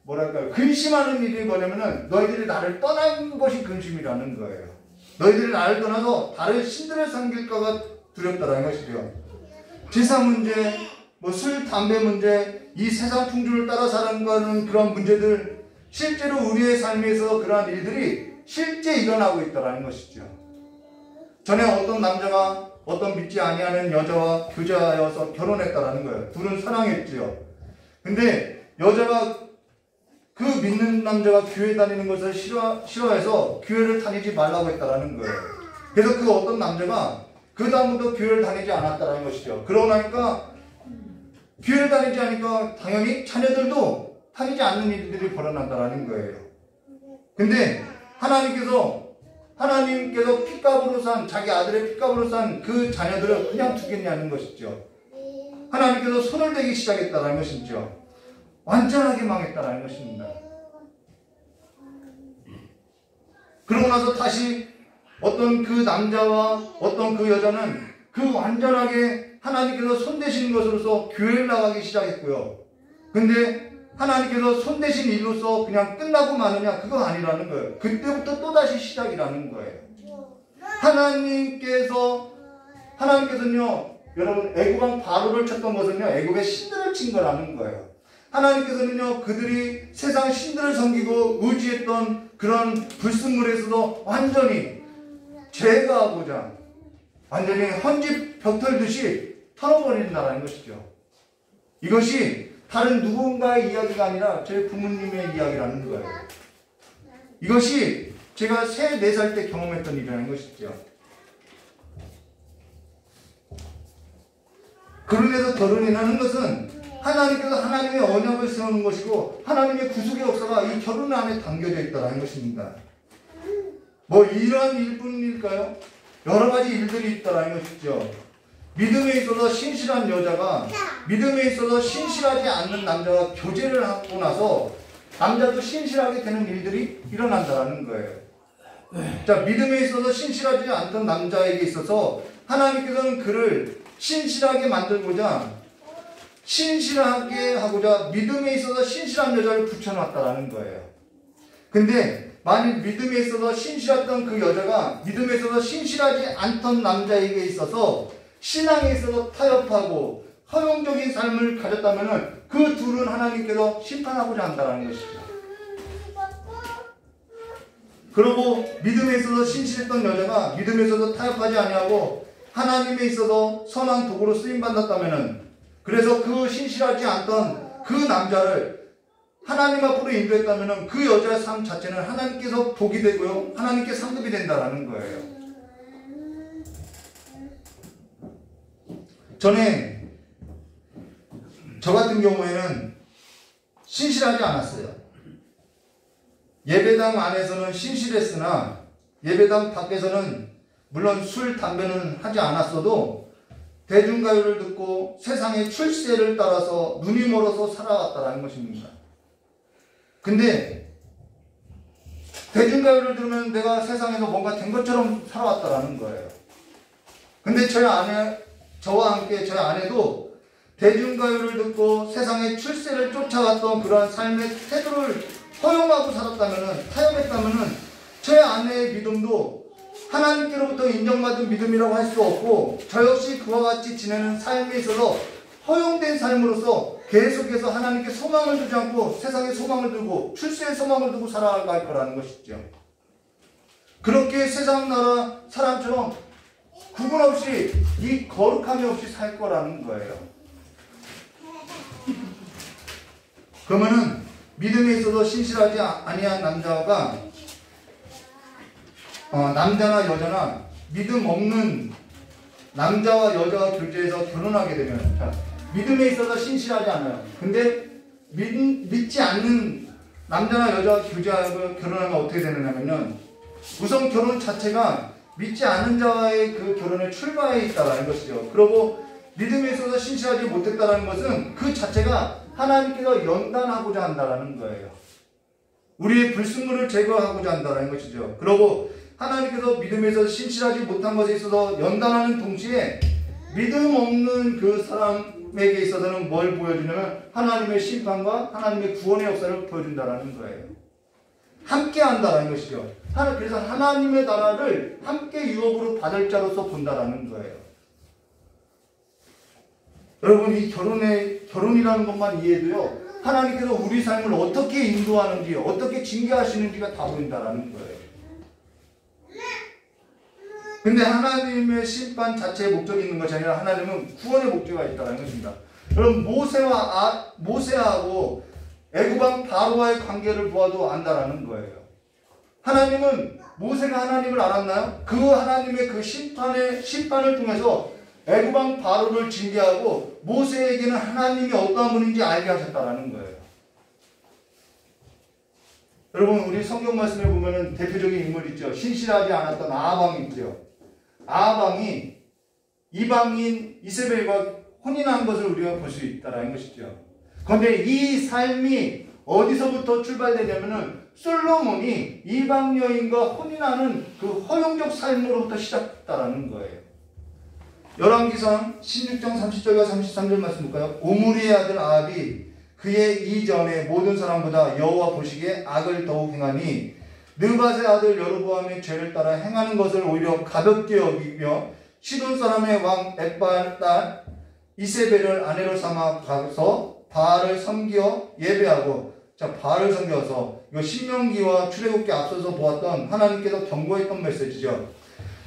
[SPEAKER 4] 뭐랄까요? 근심하는 일이 뭐냐면은 너희들이 나를 떠난 것이 근심이라는 거예요. 너희들이 나를 떠나서 다른 신들을 섬길까가 두렵다라는 것이죠. 제사 문제, 술, 담배 문제, 이 세상 풍조를 따라 살아가는 그런 문제들, 실제로 우리의 삶에서 그러한 일들이 실제 일어나고 있다는 것이죠. 전에 어떤 남자가 어떤 믿지 아니하는 여자와 교제하여서 결혼했다라는 거예요. 둘은 사랑했지요. 근데 여자가 그 믿는 남자가 교회 다니는 것을 싫어해서 교회를 다니지 말라고 했다라는 거예요. 그래서 그 어떤 남자가 그 다음부터 교회를 다니지 않았다라는 것이죠. 그러고 나니까 교회를 다니지 않으니까 당연히 자녀들도 다니지 않는 일들이 벌어난다라는 거예요. 근데 하나님께서 핏값으로 산 자기 아들의 핏값으로 산 그 자녀들을 그냥 두겠냐는 것이죠. 하나님께서 손을 대기 시작했다라는 것이죠. 완전하게 망했다라는 것입니다. 그러고 나서 다시 어떤 그 남자와 어떤 그 여자는 그 완전하게 하나님께서 손대신 것으로서 교회를 나가기 시작했고요. 근데 하나님께서 손대신 일로서 그냥 끝나고 마느냐, 그거 아니라는 거예요. 그때부터 또다시 시작이라는 거예요. 하나님께서는요, 여러분, 애굽왕 바로를 쳤던 것은요, 애굽의 신들을 친 거라는 거예요. 하나님께서는요, 그들이 세상 신들을 섬기고 의지했던 그런 불순물에서도 완전히 제거하고자 완전히 헌집 벽털듯이 털어버린다는 것이죠. 이것이 다른 누군가의 이야기가 아니라 제 부모님의 이야기라는 거예요. 이것이 제가 3, 4살 때 경험했던 일이라는 것이죠. 그런데서 결혼이라는 것은 하나님께서 하나님의 언약을 세우는 것이고 하나님의 구속의 역사가 이 결혼 안에 담겨져 있다는 것입니다. 뭐 이러한 일뿐일까요? 여러 가지 일들이 있다는 것이죠. 믿음에 있어서 신실한 여자가 믿음에 있어서 신실하지 않는 남자와 교제를 하고 나서 남자도 신실하게 되는 일들이 일어난다는 거예요. 자, 믿음에 있어서 신실하지 않던 남자에게 있어서 하나님께서는 그를 신실하게 만들고자 신실하게 하고자 믿음에 있어서 신실한 여자를 붙여놨다라는 거예요. 근데 만일 믿음에 있어서 신실했던 그 여자가 믿음에 있어서 신실하지 않던 남자에게 있어서 신앙에 있어서 타협하고 허용적인 삶을 가졌다면 그 둘은 하나님께서 심판하고자 한다는 것이죠. 그리고 믿음에 있어서 신실했던 여자가 믿음에 있어서 타협하지 아니하고 하나님에 있어서 선한 도구로 쓰임받았다면 그래서 그 신실하지 않던 그 남자를 하나님 앞으로 인도했다면 그 여자의 삶 자체는 하나님께서 복이 되고요. 하나님께 상급이 된다는 거예요. 전에 저 같은 경우에는 신실하지 않았어요. 예배당 안에서는 신실했으나 예배당 밖에서는 물론 술, 담배는 하지 않았어도 대중가요를 듣고 세상의 출세를 따라서 눈이 멀어서 살아왔다는 것입니다. 근데 대중가요를 들으면 내가 세상에서 뭔가 된 것처럼 살아왔다는 거예요. 근데 저와 함께 저희 아내도 대중가요를 듣고 세상의 출세를 쫓아왔던 그러한 삶의 태도를 허용하고 살았다면, 타협했다면 저희 아내의 믿음도 하나님께로부터 인정받은 믿음이라고 할 수 없고 저 역시 그와 같이 지내는 삶에 있어서 허용된 삶으로서 계속해서 하나님께 소망을 두지 않고 세상에 소망을 두고 출세에 소망을 두고 살아갈 거라는 것이죠. 그렇게 세상 나라 사람처럼 구분 없이 이 거룩함이 없이 살 거라는 거예요. 그러면은 믿음에 있어서 신실하지 아니한 남자가 남자나 여자나 믿음 없는 남자와 여자와 교제해서 결혼하게 되면 자, 믿음에 있어서 신실하지 않아요. 근데 믿지 않는 남자나 여자와 교제하고 결혼하면 어떻게 되느냐면요. 우선 결혼 자체가 믿지 않는 자와의 그 결혼의 출발에 있다라는 것이죠. 그리고 믿음에 있어서 신실하지 못했다라는 것은 그 자체가 하나님께서 연단하고자 한다라는 거예요. 우리의 불순물을 제거하고자 한다는 것이죠. 그리고 하나님께서 믿음에서 신실하지 못한 것에 있어서 연단하는 동시에 믿음 없는 그 사람에게 있어서는 뭘 보여주냐면 하나님의 심판과 하나님의 구원의 역사를 보여준다는 거예요. 함께 한다는 것이죠. 그래서 하나님의 나라를 함께 유업으로 받을 자로서 본다는 거예요. 여러분, 이 결혼이라는 것만 이해해도요, 하나님께서 우리 삶을 어떻게 인도하는지, 어떻게 징계하시는지가 다 보인다는 거예요. 근데 하나님의 심판 자체의 목적이 있는 것이 아니라 하나님은 구원의 목적이 있다는 것입니다. 여러분, 모세하고 애굽왕 바로와의 관계를 보아도 안다라는 거예요. 하나님은 모세가 하나님을 알았나요? 그 하나님의 그 심판을 통해서 애굽왕 바로를 징계하고 모세에게는 하나님이 어떠한 분인지 알게 하셨다라는 거예요. 여러분, 우리 성경 말씀에 보면은 대표적인 인물 있죠. 신실하지 않았던 아합왕이 있죠. 아합왕이 이방인 이세벨과 혼인한 것을 우리가 볼 수 있다는 것이죠. 그런데 이 삶이 어디서부터 출발되냐면은 솔로몬이 이방 여인과 혼인하는 그 허용적 삶으로부터 시작했다라는 거예요. 열왕기상 16장 30절과 33절 말씀 볼까요? 오므리의 아들 아합이 그의 이전에 모든 사람보다 여호와 보시기에 악을 더욱 행하니 느밧의 아들 여로보암의 죄를 따라 행하는 것을 오히려 가볍게 여기며 시돈 사람의 왕 엣바알 딸 이세벨을 아내로 삼아 가서 바알을 섬겨 예배하고, 자, 바알을 섬겨서 이거 신명기와 출애굽기 앞서서 보았던 하나님께서 경고했던 메시지죠.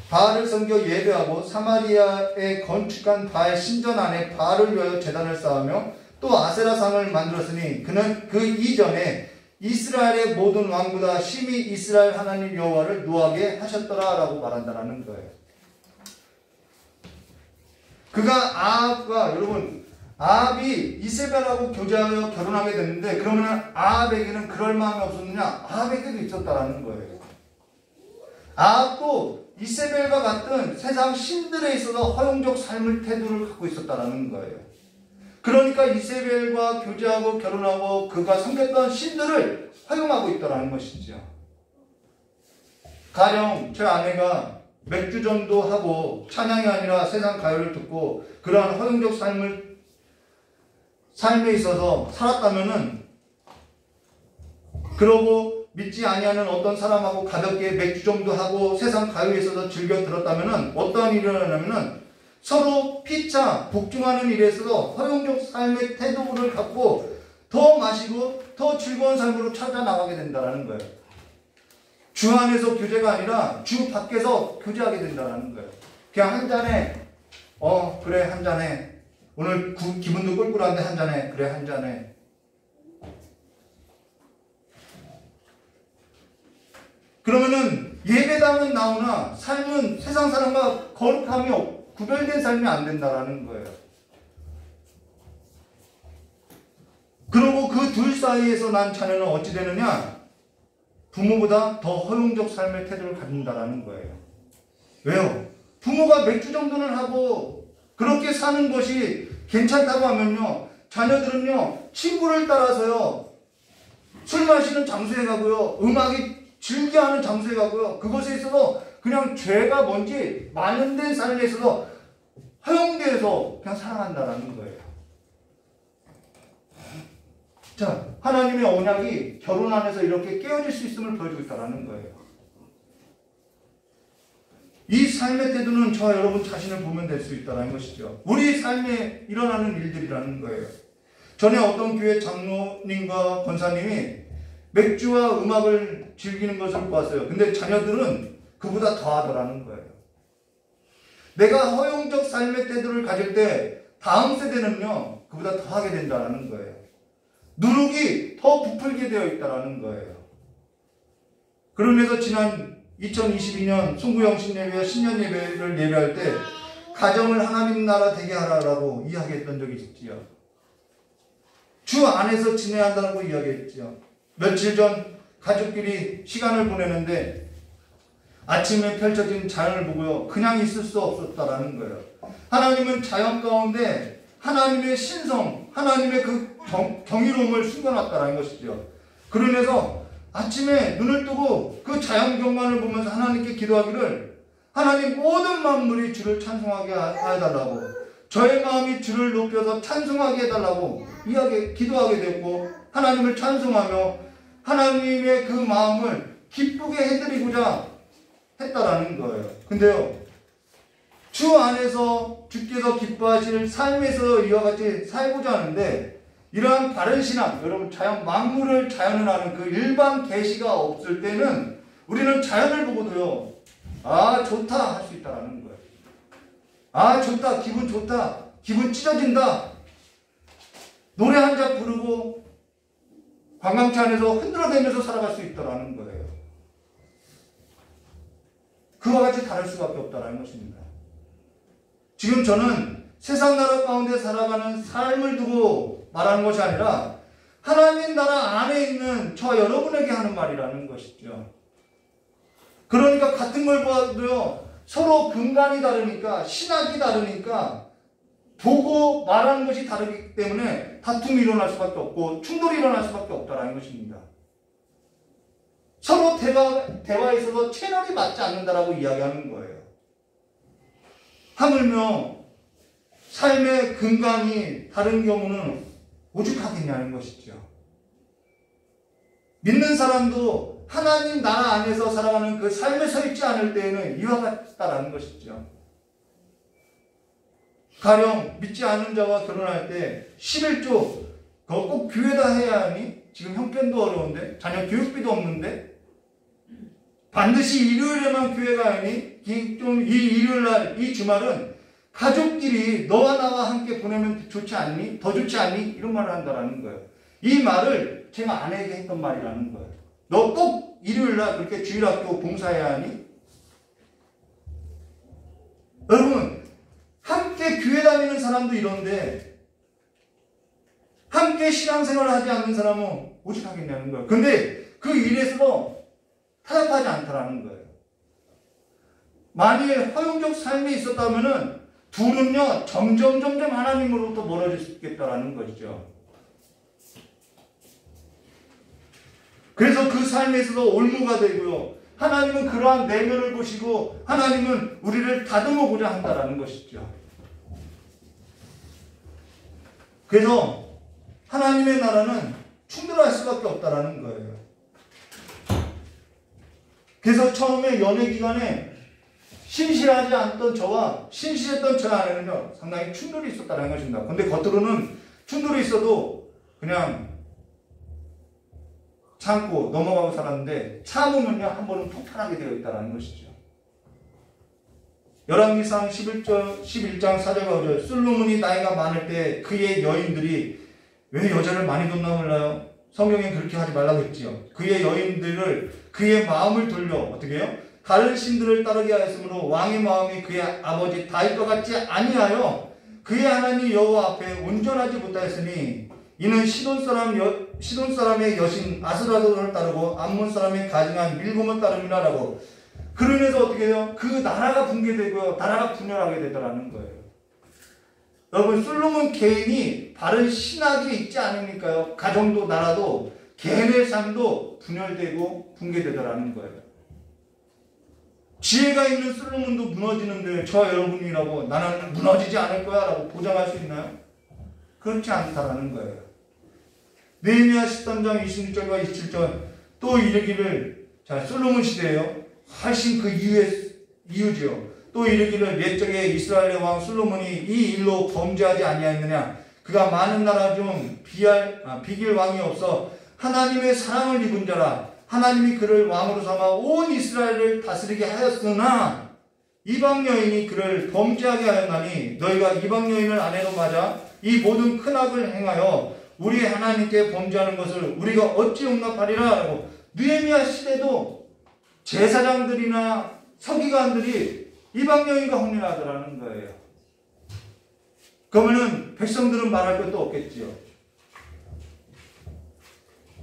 [SPEAKER 4] 바알을 섬겨 예배하고 사마리아에 건축한 바알 신전 안에 바알을 위하여 제단을 쌓으며 또 아세라상을 만들었으니 그는 그 이전에 이스라엘의 모든 왕보다 심히 이스라엘 하나님 여호와를 노하게 하셨더라 라고 말한다라는 거예요. 그가 아합과, 여러분, 아합이 이세벨하고 교제하여 결혼하게 됐는데 그러면 아합에게는 그럴 마음이 없었느냐? 아합에게도 있었다라는 거예요. 아합도 이세벨과 같은 세상 신들에 있어서 허용적 삶을 태도를 갖고 있었다라는 거예요. 그러니까 이세벨과 교제하고 결혼하고 그가 섬겼던 신들을 허용하고 있다라는 것이죠. 가령 제 아내가 맥주 정도 하고 찬양이 아니라 세상 가요를 듣고 그러한 허용적 삶에 있어서 살았다면은, 그러고 믿지 아니하는 어떤 사람하고 가볍게 맥주 정도 하고 세상 가요에 있어서 즐겨 들었다면은 어떠한 일이 일어나냐면은 서로 피차 복종하는 일에 있어서 허용적 삶의 태도를 갖고 더 마시고 더 즐거운 삶으로 찾아나가게 된다는 거예요. 주 안에서 교제가 아니라 주 밖에서 교제하게 된다는 거예요. 그냥 한 잔에 그래 한 잔에 오늘 기분도 꿀꿀한데 한 잔에 그래 한 잔에. 그러면은 예배당은 나오나 삶은 세상 사람과 거룩함이 구별된 삶이 안 된다라는 거예요. 그리고 그 둘 사이에서 난 자녀는 어찌 되느냐? 부모보다 더 허용적 삶의 태도를 가진다라는 거예요. 왜요? 부모가 맥주 정도는 하고 그렇게 사는 것이 괜찮다고 하면요, 자녀들은요 친구를 따라서요 술 마시는 장소에 가고요, 음악이 즐겨하는 장소에 가고요, 그것에 있어서 그냥 죄가 뭔지 만연된 삶에 있어서 허용되어서 그냥 살아간다라는 거예요. 자, 하나님의 언약이 결혼 안에서 이렇게 깨어질 수 있음을 보여주고 있다는 거예요. 이 삶의 태도는 저와 여러분 자신을 보면 될 수 있다는 것이죠. 우리 삶에 일어나는 일들이라는 거예요. 전에 어떤 교회 장로님과 권사님이 맥주와 음악을 즐기는 것을 보았어요. 근데 자녀들은 그보다 더 하더라는 거예요. 내가 허용적 삶의 태도를 가질 때 다음 세대는요 그보다 더 하게 된다는 거예요. 누룩이 더 부풀게 되어 있다는 거예요. 그러면서 지난 2022년 송구영 신예배와 신년 예배를 예배할 때 가정을 하나님 나라 되게 하라라고 이야기했던 적이 있지요. 주 안에서 지내야 한다고 이야기했지요. 며칠 전 가족끼리 시간을 보내는데 아침에 펼쳐진 자연을 보고요 그냥 있을 수 없었다라는 거예요. 하나님은 자연 가운데 하나님의 신성, 하나님의 그 경이로움을 숨겨놨다라는 것이죠. 그러면서 아침에 눈을 뜨고 그 자연 경관을 보면서 하나님께 기도하기를, 하나님 모든 만물이 주를 찬송하게 해달라고, 저의 마음이 주를 높여서 찬송하게 해달라고 기도하게 됐고, 하나님을 찬송하며 하나님의 그 마음을 기쁘게 해드리고자 했다라는 거예요. 근데요, 주 안에서 주께서 기뻐하실 삶에서 이와 같이 살고자 하는데, 이러한 바른 신앙, 여러분 자연 만물을 자연을 아는 그 일반 계시가 없을 때는 우리는 자연을 보고도요, 아 좋다 할 수 있다라는 거예요. 아 좋다, 기분 좋다, 기분 찢어진다, 노래 한 잔 부르고 관광차 안에서 흔들어대면서 살아갈 수 있다라는 거예요. 그와 같이 다를 수밖에 없다는 것입니다. 지금 저는 세상 나라 가운데 살아가는 삶을 두고 말하는 것이 아니라 하나님 나라 안에 있는 저와 여러분에게 하는 말이라는 것이죠. 그러니까 같은 걸 보아도요, 서로 근간이 다르니까, 신학이 다르니까, 보고 말하는 것이 다르기 때문에 다툼이 일어날 수밖에 없고 충돌이 일어날 수밖에 없다는 것입니다. 서로 대화에 있어서 채널이 맞지 않는다라고 이야기하는 거예요. 하물며 삶의 근간이 다른 경우는 오죽하겠냐는 것이죠. 믿는 사람도 하나님 나라 안에서 살아가는 그 삶에 서 있지 않을 때에는 이와 같다라는 것이죠. 가령 믿지 않은 자와 결혼할 때 11조 그거 꼭 교회다 해야 하니? 지금 형편도 어려운데 자녀 교육비도 없는데 반드시 일요일에만 교회 가야 하니? 이 일요일날 이 주말은 가족끼리 너와 나와 함께 보내면 좋지 않니? 더 좋지 않니? 이런 말을 한다라는 거예요. 이 말을 제가 아내에게 했던 말이라는 거예요. 너 꼭 일요일날 그렇게 주일학교 봉사해야 하니? 여러분, 함께 교회 다니는 사람도 이런데 함께 신앙생활을 하지 않는 사람은 오직하겠냐는 거예요. 근데 그 일에서 타협하지 않다라는 거예요. 만일 허용적 삶이 있었다면은 둘은요 점점 하나님으로부터 멀어질 수 있겠다라는 것이죠. 그래서 그 삶에 있어서 올무가 되고요. 하나님은 그러한 내면을 보시고 하나님은 우리를 다듬어보자 한다라는 것이죠. 그래서 하나님의 나라는 충돌할 수밖에 없다라는 거예요. 그래서 처음에 연애 기간에 신실하지 않던 저와 신실했던 저 안에는요 상당히 충돌이 있었다는 것입니다. 근데 겉으로는 충돌이 있어도 그냥 참고 넘어가고 살았는데 참으면요 한 번은 폭발하게 되어 있다는 것이죠. 열왕기상 11장 4절과 5절 솔로몬이 나이가 많을 때 그의 여인들이 왜 여자를 많이 뒀나 몰라요? 성경에 그렇게 하지 말라고 했지요. 그의 여인들을 그의 마음을 돌려 어떻게 해요? 다른 신들을 따르게 하였으므로 왕의 마음이 그의 아버지 다윗과 같지 아니하여 그의 하나님 여호와 앞에 온전하지 못하였으니 이는 시돈 사람의 여신 아스라도를 따르고 암몬 사람의 가증한 밀곰을 따름이라라고. 그로 인해서 어떻게 해요? 그 나라가 붕괴되고요. 나라가 분열하게 되더라는 거예요. 여러분 솔로몬 개인이 바른 신학이 있지 않으니까요. 가정도 나라도 개인의 삶도 분열되고 붕괴되더라는 거예요. 지혜가 있는 솔로몬도 무너지는데 저와 여러분이라고 나는 무너지지 않을 거야 라고 보장할 수 있나요? 그렇지 않다라는 거예요. 느헤미야 13장 26절과 27절 또 이르기를 자 솔로몬 시대예요. 훨씬 그 이유죠. 또 이르기를 옛적에 이스라엘의 왕 솔로몬이 이 일로 범죄하지 아니하였느냐. 그가 많은 나라 중 비길 왕이 없어 하나님의 사랑을 입은 자라. 하나님이 그를 왕으로 삼아 온 이스라엘을 다스리게 하였으나 이방 여인이 그를 범죄하게 하였나니 너희가 이방 여인을 아내로 맞아 이 모든 큰 악을 행하여 우리 하나님께 범죄하는 것을 우리가 어찌 용납하리라 라고. 느헤미야 시대도 제사장들이나 서기관들이 이방 여인과 혼인하더라는 거예요. 그러면은 백성들은 말할 것도 없겠지요.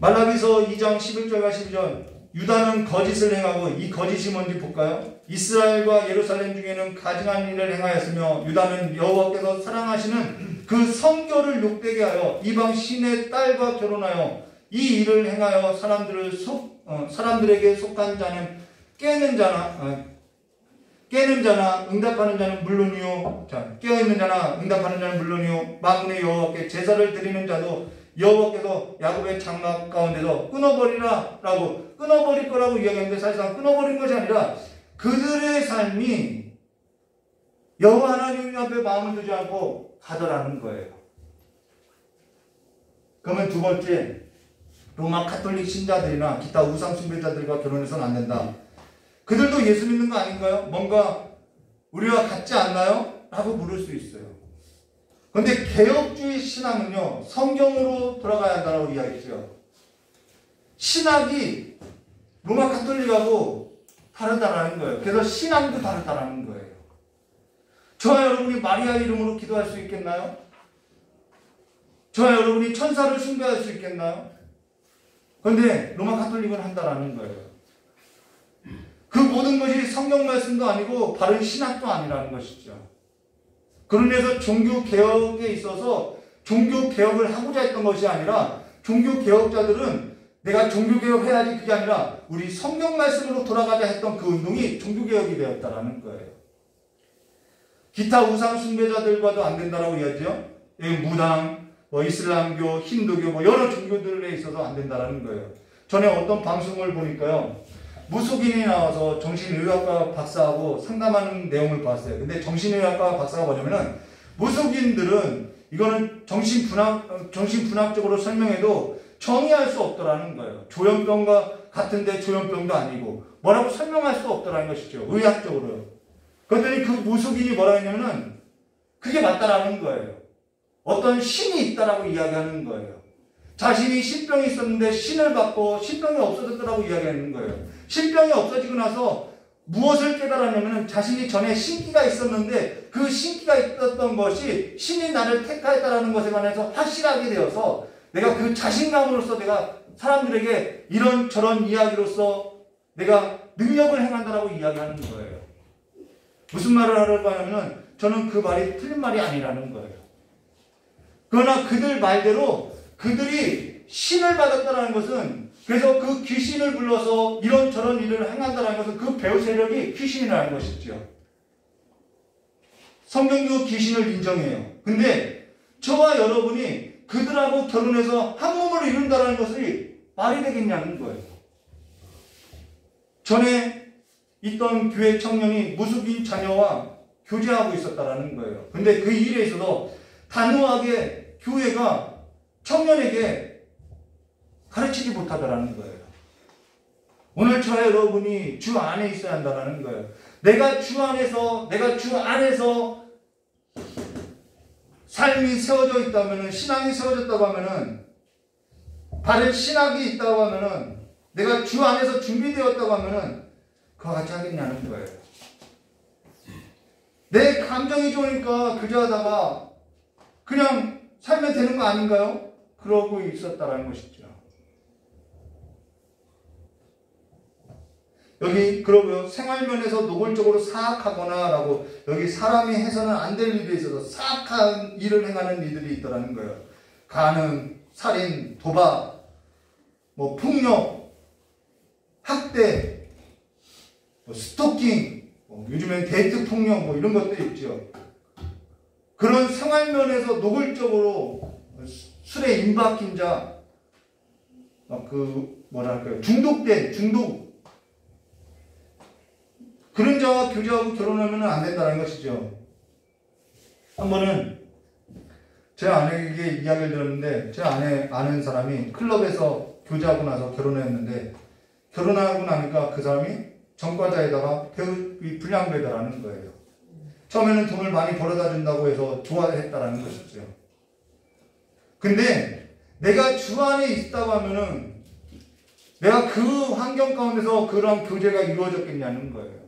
[SPEAKER 4] 말라기서 2장 11절과 12절 유다는 거짓을 행하고 이 거짓이 뭔지 볼까요? 이스라엘과 예루살렘 중에는 가증한 일을 행하였으며 유다는 여호와께서 사랑하시는 그 성결을 욕되게 하여 이방 신의 딸과 결혼하여 이 일을 행하여 사람들에게 속한 자는 깨는 자나 응답하는 자는 물론이요. 자, 깨어있는 자나 응답하는 자는 물론이요. 만군의 여호와께 제사를 드리는 자도 여호와께서 야곱의 장막 가운데서 끊어버리라 라고 끊어버릴 거라고 이야기하는데 사실상 끊어버린 것이 아니라 그들의 삶이 여호와 하나님 앞에 마음을 두지 않고 가더라는 거예요. 그러면 두 번째, 로마 카톨릭 신자들이나 기타 우상 숭배자들과 결혼해서는 안 된다. 그들도 예수 믿는 거 아닌가요? 뭔가 우리와 같지 않나요? 라고 물을 수 있어요. 그런데 개혁주의 신앙은요 성경으로 돌아가야 한다고 이야기했죠. 신학이 로마 가톨릭하고 다르다라는 거예요. 그래서 신앙도 다르다라는 거예요. 저와 여러분이 마리아 이름으로 기도할 수 있겠나요? 저와 여러분이 천사를 숭배할 수 있겠나요? 그런데 로마 가톨릭은 한다라는 거예요. 그 모든 것이 성경 말씀도 아니고 바른 신학도 아니라는 것이죠. 그러면서 종교 개혁에 있어서 종교 개혁을 하고자 했던 것이 아니라 종교 개혁자들은 내가 종교 개혁해야지 그게 아니라 우리 성경 말씀으로 돌아가자 했던 그 운동이 종교 개혁이 되었다라는 거예요. 기타 우상 숭배자들과도 안 된다라고 이야기하죠. 무당, 이슬람교, 힌두교 여러 종교들에 있어서 안 된다라는 거예요. 전에 어떤 방송을 보니까요. 무속인이 나와서 정신의학과 박사하고 상담하는 내용을 봤어요. 근데 정신의학과 박사가 뭐냐면은 무속인들은 이거는 정신분학적으로 설명해도 정의할 수 없더라는 거예요. 조현병과 같은데 조현병도 아니고 뭐라고 설명할 수 없더라는 것이죠. 의학적으로요. 그랬더니 그 무속인이 뭐라 했냐면은 그게 맞다라는 거예요. 어떤 신이 있다라고 이야기하는 거예요. 자신이 신병이 있었는데 신을 받고 신병이 없어졌다라고 이야기하는 거예요. 신병이 없어지고 나서 무엇을 깨달았냐면 자신이 전에 신기가 있었는데 그 신기가 있었던 것이 신이 나를 택하였다라는 것에 관해서 확실하게 되어서 내가 그 자신감으로서 내가 사람들에게 이런저런 이야기로서 내가 능력을 행한다라고 이야기하는 거예요. 무슨 말을 하려고 하냐면 저는 그 말이 틀린 말이 아니라는 거예요. 그러나 그들 말대로 그들이 신을 받았다는 것은 그래서 그 귀신을 불러서 이런저런 일을 행한다는 것은 그 배후 세력이 귀신이라는 것이죠. 성경도 귀신을 인정해요. 근데 저와 여러분이 그들하고 결혼해서 한 몸을 이룬다는 것이 말이 되겠냐는 거예요. 전에 있던 교회 청년이 무속인 자녀와 교제하고 있었다는 거예요. 근데 그 일에 있어서 단호하게 교회가 청년에게 가르치지 못하더라는 거예요. 오늘 저와 여러분이 주 안에 있어야 한다는 거예요. 내가 주 안에서 삶이 세워져 있다면, 신앙이 세워졌다고 하면은, 바른 신학이 있다고 하면은, 내가 주 안에서 준비되었다고 하면은, 그와 같이 하겠냐는 거예요. 내 감정이 좋으니까 그저 하다가 그냥 살면 되는 거 아닌가요? 그러고 있었다라는 것이죠. 여기 그러고요. 생활면에서 노골적으로 사악하거나 라고 여기 사람이 해서는 안 될 일에 있어서 사악한 일을 행하는 이들이 있더라는 거예요. 간음, 살인, 도박, 폭력, 학대, 스토킹, 요즘엔 데이트 폭력 이런 것들이 있죠. 그런 생활면에서 노골적으로 술에 임박힌 자, 중독 그런 자와 교제하고 결혼하면 안 된다는 것이죠. 한 번은 제 아내에게 이야기를 들었는데 제 아는 사람이 클럽에서 교제하고 나서 결혼했는데 결혼하고 나니까 그 사람이 전과자에다가 불량배다라는 거예요. 처음에는 돈을 많이 벌어다 준다고 해서 좋아했다라는 것이죠. 근데 내가 주 안에 있다고 하면은 내가 그 환경 가운데서 그런 교제가 이루어졌겠냐는 거예요.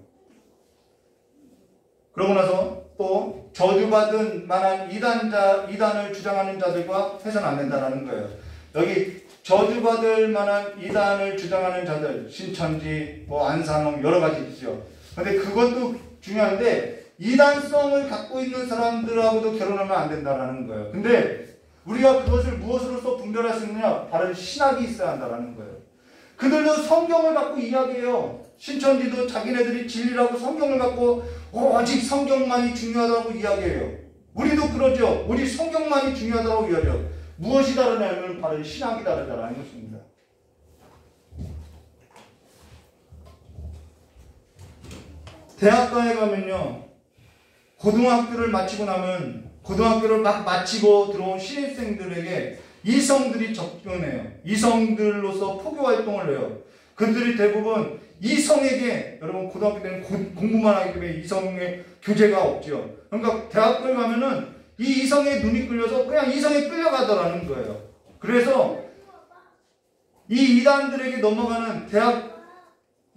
[SPEAKER 4] 그러고 나서 또 저주받은 만한 이단을 주장하는 자들과 해서는 안 된다는 거예요. 여기 저주받을 만한 이단을 주장하는 자들, 신천지, 안산홍 여러 가지 있죠. 근데 그것도 중요한데 이단성을 갖고 있는 사람들하고도 결혼하면 안 된다는 거예요. 근데 우리가 그것을 무엇으로서 분별할 수 있느냐? 바로 신학이 있어야 한다는 거예요. 그들도 성경을 갖고 이야기해요. 신천지도 자기네들이 진리라고 성경을 갖고 오직 성경만이 중요하다고 이야기해요. 우리도 그러죠. 오직 성경만이 중요하다고 이야기해요. 무엇이 다르냐면 바로 신학이 다르다는 것입니다. 대학가에 가면요. 고등학교를 마치고 나면 고등학교를 막 마치고 들어온 신입생들에게 이성들이 접근해요. 이성들로서 포교활동을 해요. 그들이 대부분 이성에게 여러분 고등학교 때는 공부만 하기 때문에 이성의 교제가 없죠. 그러니까 대학교에 가면은 이 이성의 눈이 끌려서 그냥 이성에 끌려가더라는 거예요. 그래서 이 이단들에게 넘어가는 대학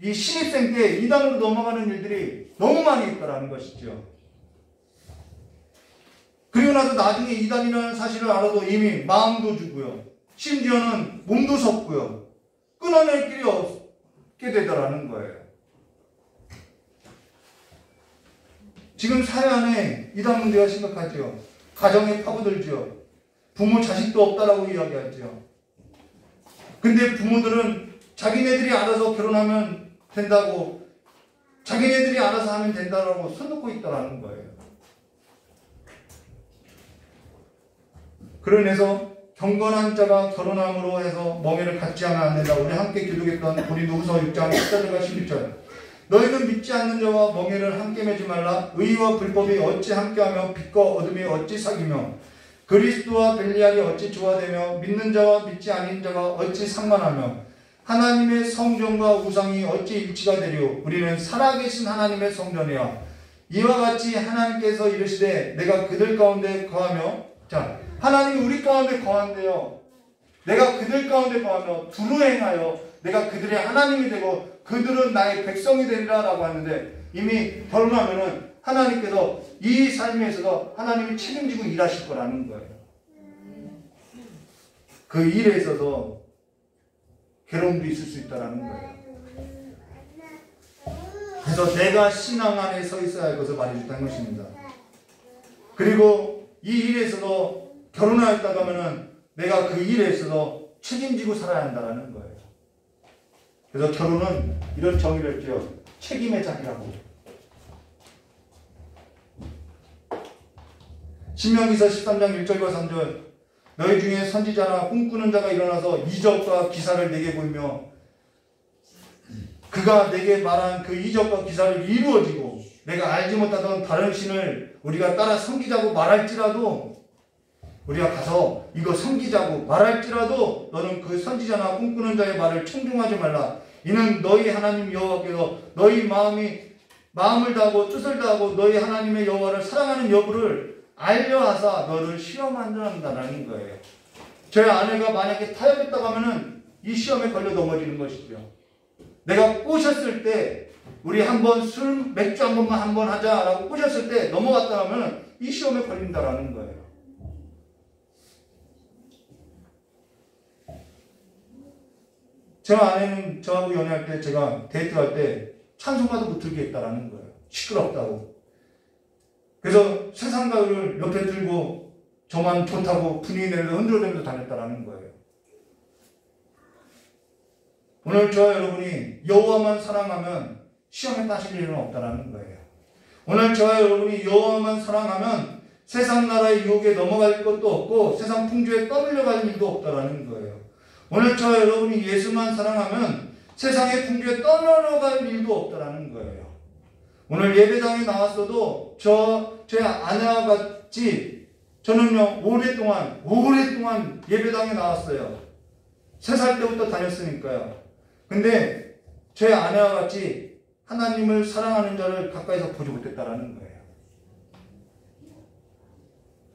[SPEAKER 4] 이 신입생 때 이단으로 넘어가는 일들이 너무 많이 있더라는 것이죠. 그리고 나서 나중에 이단이라는 사실을 알아도 이미 마음도 주고요. 심지어는 몸도 섰고요. 끊어낼 길이 없게 되더라는 거예요. 지금 사회 안에 이단 문제가 심각하죠. 가정에 파고들죠. 부모 자식도 없다라고 이야기하죠. 근데 부모들은 자기네들이 알아서 결혼하면 된다고, 자기네들이 알아서 하면 된다라고 손 놓고 있다라는 거예요. 그러면서 경건한 자가 결혼함으로 해서 멍에를 갖지 하면 안 된다. 우리 함께 기록했던 고린도후서 6장 14절과 16절. 너희는 믿지 않는 자와 멍에를 함께 매지 말라. 의와 불법이 어찌 함께하며 빛과 어둠이 어찌 사귀며 그리스도와 벨리알이 어찌 조화되며 믿는 자와 믿지 않는 자가 어찌 상관하며 하나님의 성전과 우상이 어찌 일치가 되리요. 우리는 살아계신 하나님의 성전이야. 이와 같이 하나님께서 이르시되 내가 그들 가운데 거하며, 자, 하나님이 우리 가운데 거한대요. 내가 그들 가운데 거하며 두루 행하여 내가 그들의 하나님이 되고 그들은 나의 백성이 되리라 라고 하는데, 이미 결혼하면은 하나님께서 이 삶에 있어서 하나님이 책임지고 일하실 거라는 거예요. 그 일에 있어서 괴로움도 있을 수 있다는 거예요. 그래서 내가 신앙 안에 서 있어야 할 것을 말해줬다는 것입니다. 그리고 이 일에 있어서 결혼하였다고 하면은 내가 그 일에 있어서 책임지고 살아야 한다는 거예요. 그래서 결혼은 이런 정의를 했죠. 책임의 자리라고. 신명기서 13장 1절과 3절. 너희 중에 선지자나 꿈꾸는 자가 일어나서 이적과 기사를 내게 보이며 그가 내게 말한 그 이적과 기사를 이루어지고 내가 알지 못하던 다른 신을 우리가 따라 섬기자고 말할지라도, 우리가 가서 이거 섬기자고 말할지라도 너는 그 선지자나 꿈꾸는 자의 말을 청중하지 말라. 이는 너희 하나님 여호와께서 너희 마음을 다하고 뜻을 다하고 너희 하나님의 여호와를 사랑하는 여부를 알려하사 너를 시험한다는 거예요. 저희 아내가 만약에 타협했다고 하면은 이 시험에 걸려 넘어지는 것이죠. 내가 꼬셨을 때 우리 한번 맥주 한 번만 한번 하자라고 꼬셨을 때 넘어갔다 하면은 이 시험에 걸린다라는 거예요. 제 아내는 저하고 연애할 때, 제가 데이트할 때 찬송가도 못 들게 했다라는 거예요. 시끄럽다고. 그래서 세상 가요를 옆에 들고 저만 좋다고 분위기 내면서 흔들어대면서 다녔다라는 거예요. 오늘 저와 여러분이 여호와만 사랑하면 시험에 빠질 일은 없다라는 거예요. 오늘 저와 여러분이 여호와만 사랑하면 세상 나라의 유혹에 넘어갈 것도 없고 세상 풍조에 떠밀려갈 일도 없다라는 거예요. 오늘 저와 여러분이 예수만 사랑하면 세상의 풍조에 떠밀려갈 일도 없다라는 거예요. 오늘 예배당에 나왔어도 제 아내와 같이 저는요 오랫동안 예배당에 나왔어요. 3살 때부터 다녔으니까요. 근데 제 아내와 같이 하나님을 사랑하는 자를 가까이서 보지 못했다라는 거예요.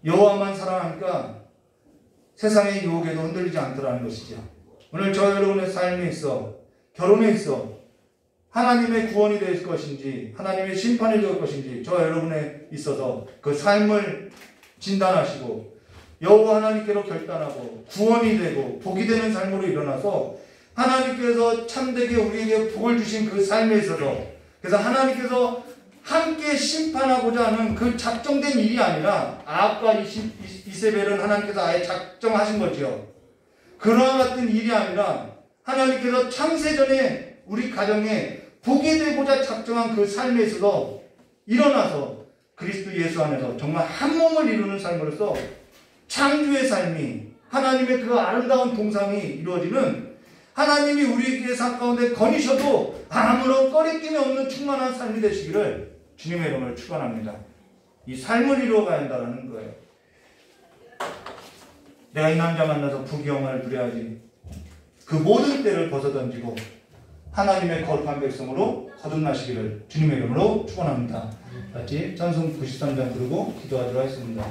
[SPEAKER 4] 여호와만 사랑하니까 세상의 유혹에도 흔들리지 않더라는 것이죠. 오늘 저 여러분의 삶에 있어, 결혼에 있어 하나님의 구원이 될 것인지 하나님의 심판이 될 것인지 저 여러분에 있어서 그 삶을 진단하시고 여호와 하나님께로 결단하고 구원이 되고 복이 되는 삶으로 일어나서 하나님께서 참되게 우리에게 복을 주신 그 삶에 있어서, 그래서 하나님께서 함께 심판하고자 하는 그 작정된 일이 아니라 아합과 이세벨은 하나님께서 아예 작정하신 거죠. 그러한 같은 일이 아니라 하나님께서 창세전에 우리 가정에 복이 되고자 작정한 그 삶에 있어서 일어나서 그리스도 예수 안에서 정말 한 몸을 이루는 삶으로서 창조의 삶이, 하나님의 그 아름다운 동상이 이루어지는, 하나님이 우리에게 삶 가운데 거니셔도 아무런 꺼리낌이 없는 충만한 삶이 되시기를 주님의 이름으로 축원합니다. 이 삶을 이루어가야 한다는 거예요. 내가 이 남자 만나서 부귀영화를 누려야지. 그 모든 때를 벗어던지고 하나님의 거룩한 백성으로 거듭나시기를 주님의 이름으로 축원합니다. 같이 찬송 93장 부르고 기도하도록 하겠습니다.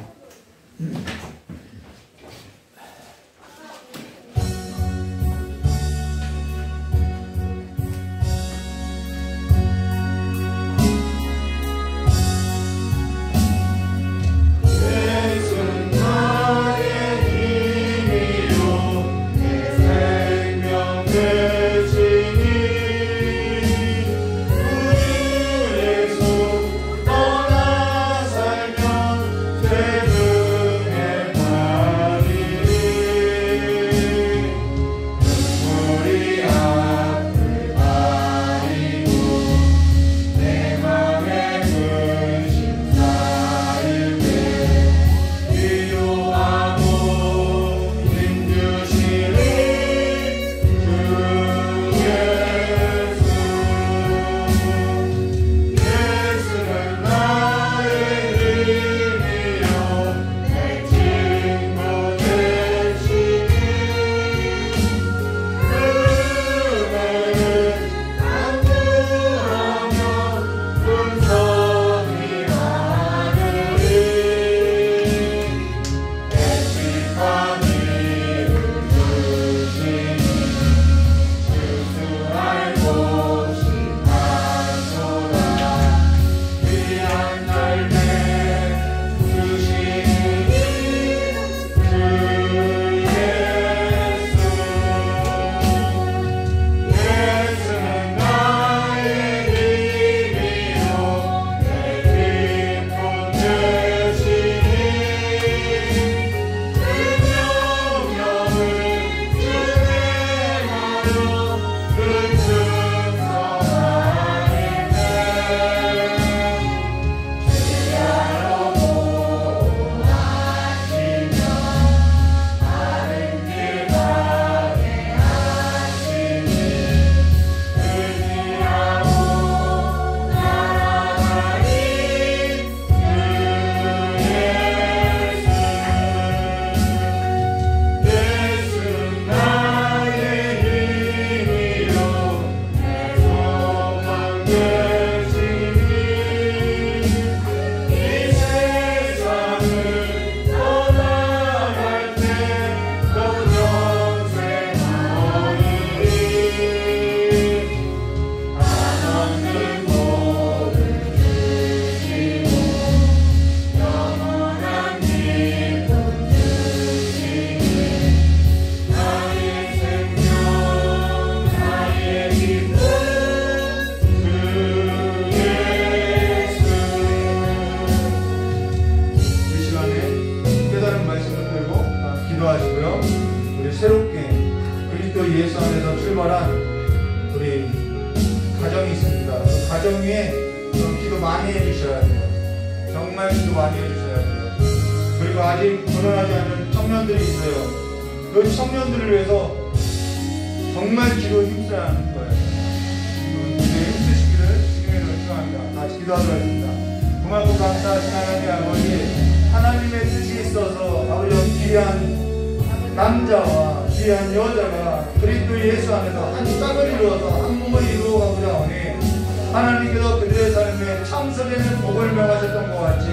[SPEAKER 4] 인도하시고요. 우리 새롭게 그리스도 예수 안에서 출발한 우리 가정이 있습니다. 그 가정 위에 기도 많이 해주셔야 돼요. 정말 기도 많이 해주셔야 돼요. 그리고 아직 결혼하지 않은 청년들이 있어요. 그 청년들을 위해서 정말 기도 힘써야 하는 거예요. 기도에 힘쓰시기를 주님의 요청합니다. 같이 기도하도록 하겠습니다. 고맙고 감사하신 하나님 아버지, 하나님의 뜻이 있어서 아버지 귀한 남자와 귀한 여자가 그리스도 예수 안에서 한 짝을 이루어서 한 몸을 이루어가고자 하오니 하나님께서 그들의 삶에 참석에는 복을 명하셨던 것 같이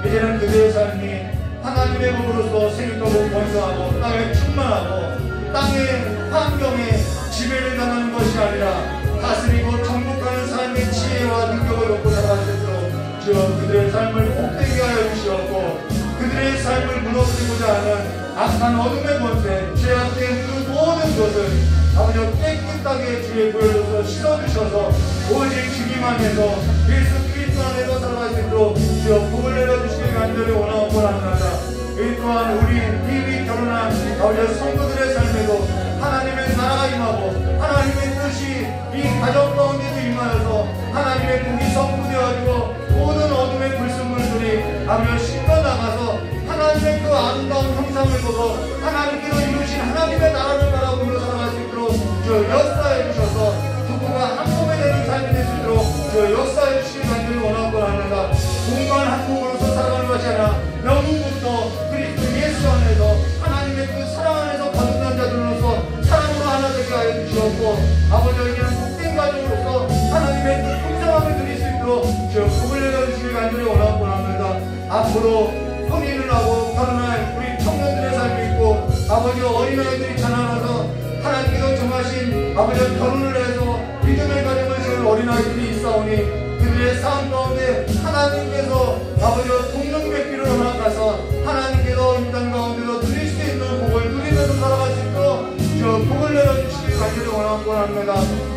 [SPEAKER 4] 이제는 그들의 삶이 하나님의 복으로서 생육하고 번성하고 땅에 충만하고 땅의 환경에 지배를 당하는 것이 아니라 다스리고 정복하는 삶의 지혜와 능력을 얻고 살아가시도록 주여 그들의 삶을 복되게 하여 주시옵고 그들의 삶을 무너뜨리고자 하는 악한 어둠의 권세, 죄악된 그 모든 것을 아버지 깨끗하게 주의 보혈로서 씻어주셔서 오직 주님 안에서 예수 그리스도 안에서 살아갈 수 있도록 주여 복을 내려주시길 간절히 원하고 합니다. 이 또한 우리 이미 결혼한 아버지 성도들의 삶에도 하나님의 나라가 임하고 하나님의 뜻이 이 가정 가운데도 임하여서 하나님의 복이 선포되어지고 모든 어둠의 불순물들이 아버지 씻겨나가서 하나님의 그 아름다운 형상을 보고 하나님께서 이루신 하나님의 나라를 바라보며 살아갈 수 있도록 저 역사해 주셔서 부부가 한 몸이 되는 삶이 될 수 있도록 저 역사해 주시길 간절히 원하고 합니다. 공간 한 몸으로서 살아가는 것이 아니라 영웅부터 그리스도 예수 안에서 하나님의 그 사랑 안에서 거듭난 자들로서 사랑으로 하나 되게 하여 주시옵고 아버지에게는 복된 가정으로서 하나님의 그 풍성함을 드릴 수 있도록 저 복을 내려주시길 간절히 원하고 합니다. 앞으로 혼인을 하고 결혼할 우리 청년들의 삶이 있고 아버지 어린아이들이 자라나서 하나님께서 정하신 아버지 결혼을 해서 믿음의 가정을 세울 어린아이들이 있사오니 그들의 삶 가운데 하나님께서 아버지 동등백기를 허락하사 하나님께서 이 땅 가운데서 누릴 수 있는 복을 누리면서 살아갈 수 있도록 저 복을 내려주시길 간절히 원하고 합니다.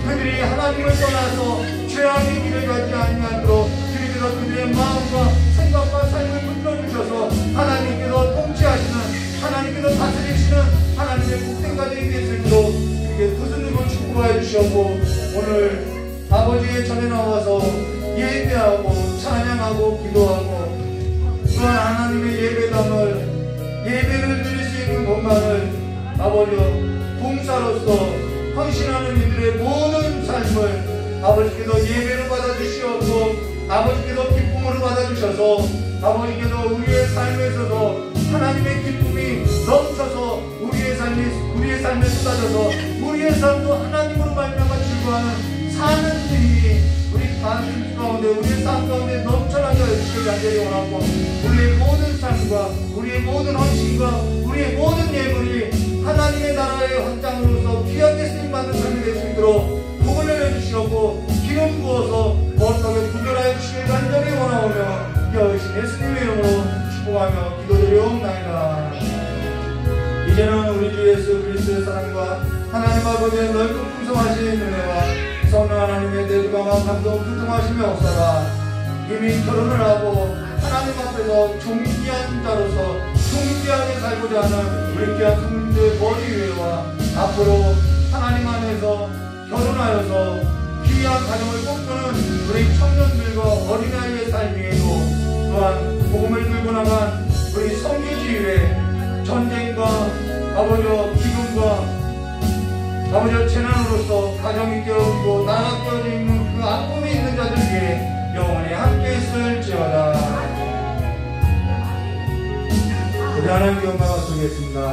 [SPEAKER 4] 그들이 하나님을 떠나서 죄악의 길을 가지 아니하도록 주님께서 그들의 마음과 생각과 삶을 붙들어주셔서 하나님께서 통치하시는 하나님께서 다스리시는 하나님의 복된 가정이 될 수 있도록 이렇게 두 손으로 축복하여 주시옵고 오늘 아버지의 전에 나와서 예배하고 찬양하고 기도하고 또한 하나님의 예배당을 예배를 드릴 수 있는 공간을 아버지여 봉사로서 헌신하는 이들의 모든 삶을 아버지께서 예배로 받아주시옵고 아버지께서 기쁨으로 받아주셔서 아버지께서 우리의 삶에 있어서 하나님의 기쁨이 넘쳐서 우리의 삶에 쏟아져서 우리의 삶도 하나님으로 말미암아 즐거워하는 사는 힘이 우리 가슴 가운데 우리의 삶 가운데 넘쳐나게 해주시길 간절히 원하고 우리의 모든 삶과 우리의 모든 헌신과 우리의 모든 예물이 하나님의 나라의 헌장으로서 귀하게 쓰임받는 삶이 될 수 있도록 복을 내려주시옵고 기름 부어서 거룩하게 구별하여 주시길 간절히 원하오며 여호신 예수님의 이름으로 축복하며 기도드리옵나이다. 이제는 우리 주 예수 그리스도의 사랑과 하나님 아버지의 넓고 풍성하신 은혜와 성령 하나님의 내주방과 감동 풍성하시며 없사가 이미 결혼을 하고 하나님 앞에서 존귀한 자로서 존귀하게 살고자 하는 우리 귀한 성도의 머리 위에와 앞으로 하나님 안에서 결혼하여서 귀한 가정을 꿈꾸는 우리 청년들과 어린아이의 삶 위에도 또한 복음을 들고 나간 우리 성교지 위에 전쟁과 아버지와 기근과 아버지와 재난으로서 가정이 깨어지고 나라가 깨어져 있는 그 아픔이 있는 자들 위해 영원히 함께 있을지어다. 우리 하나님께 영광을 드리겠습니다.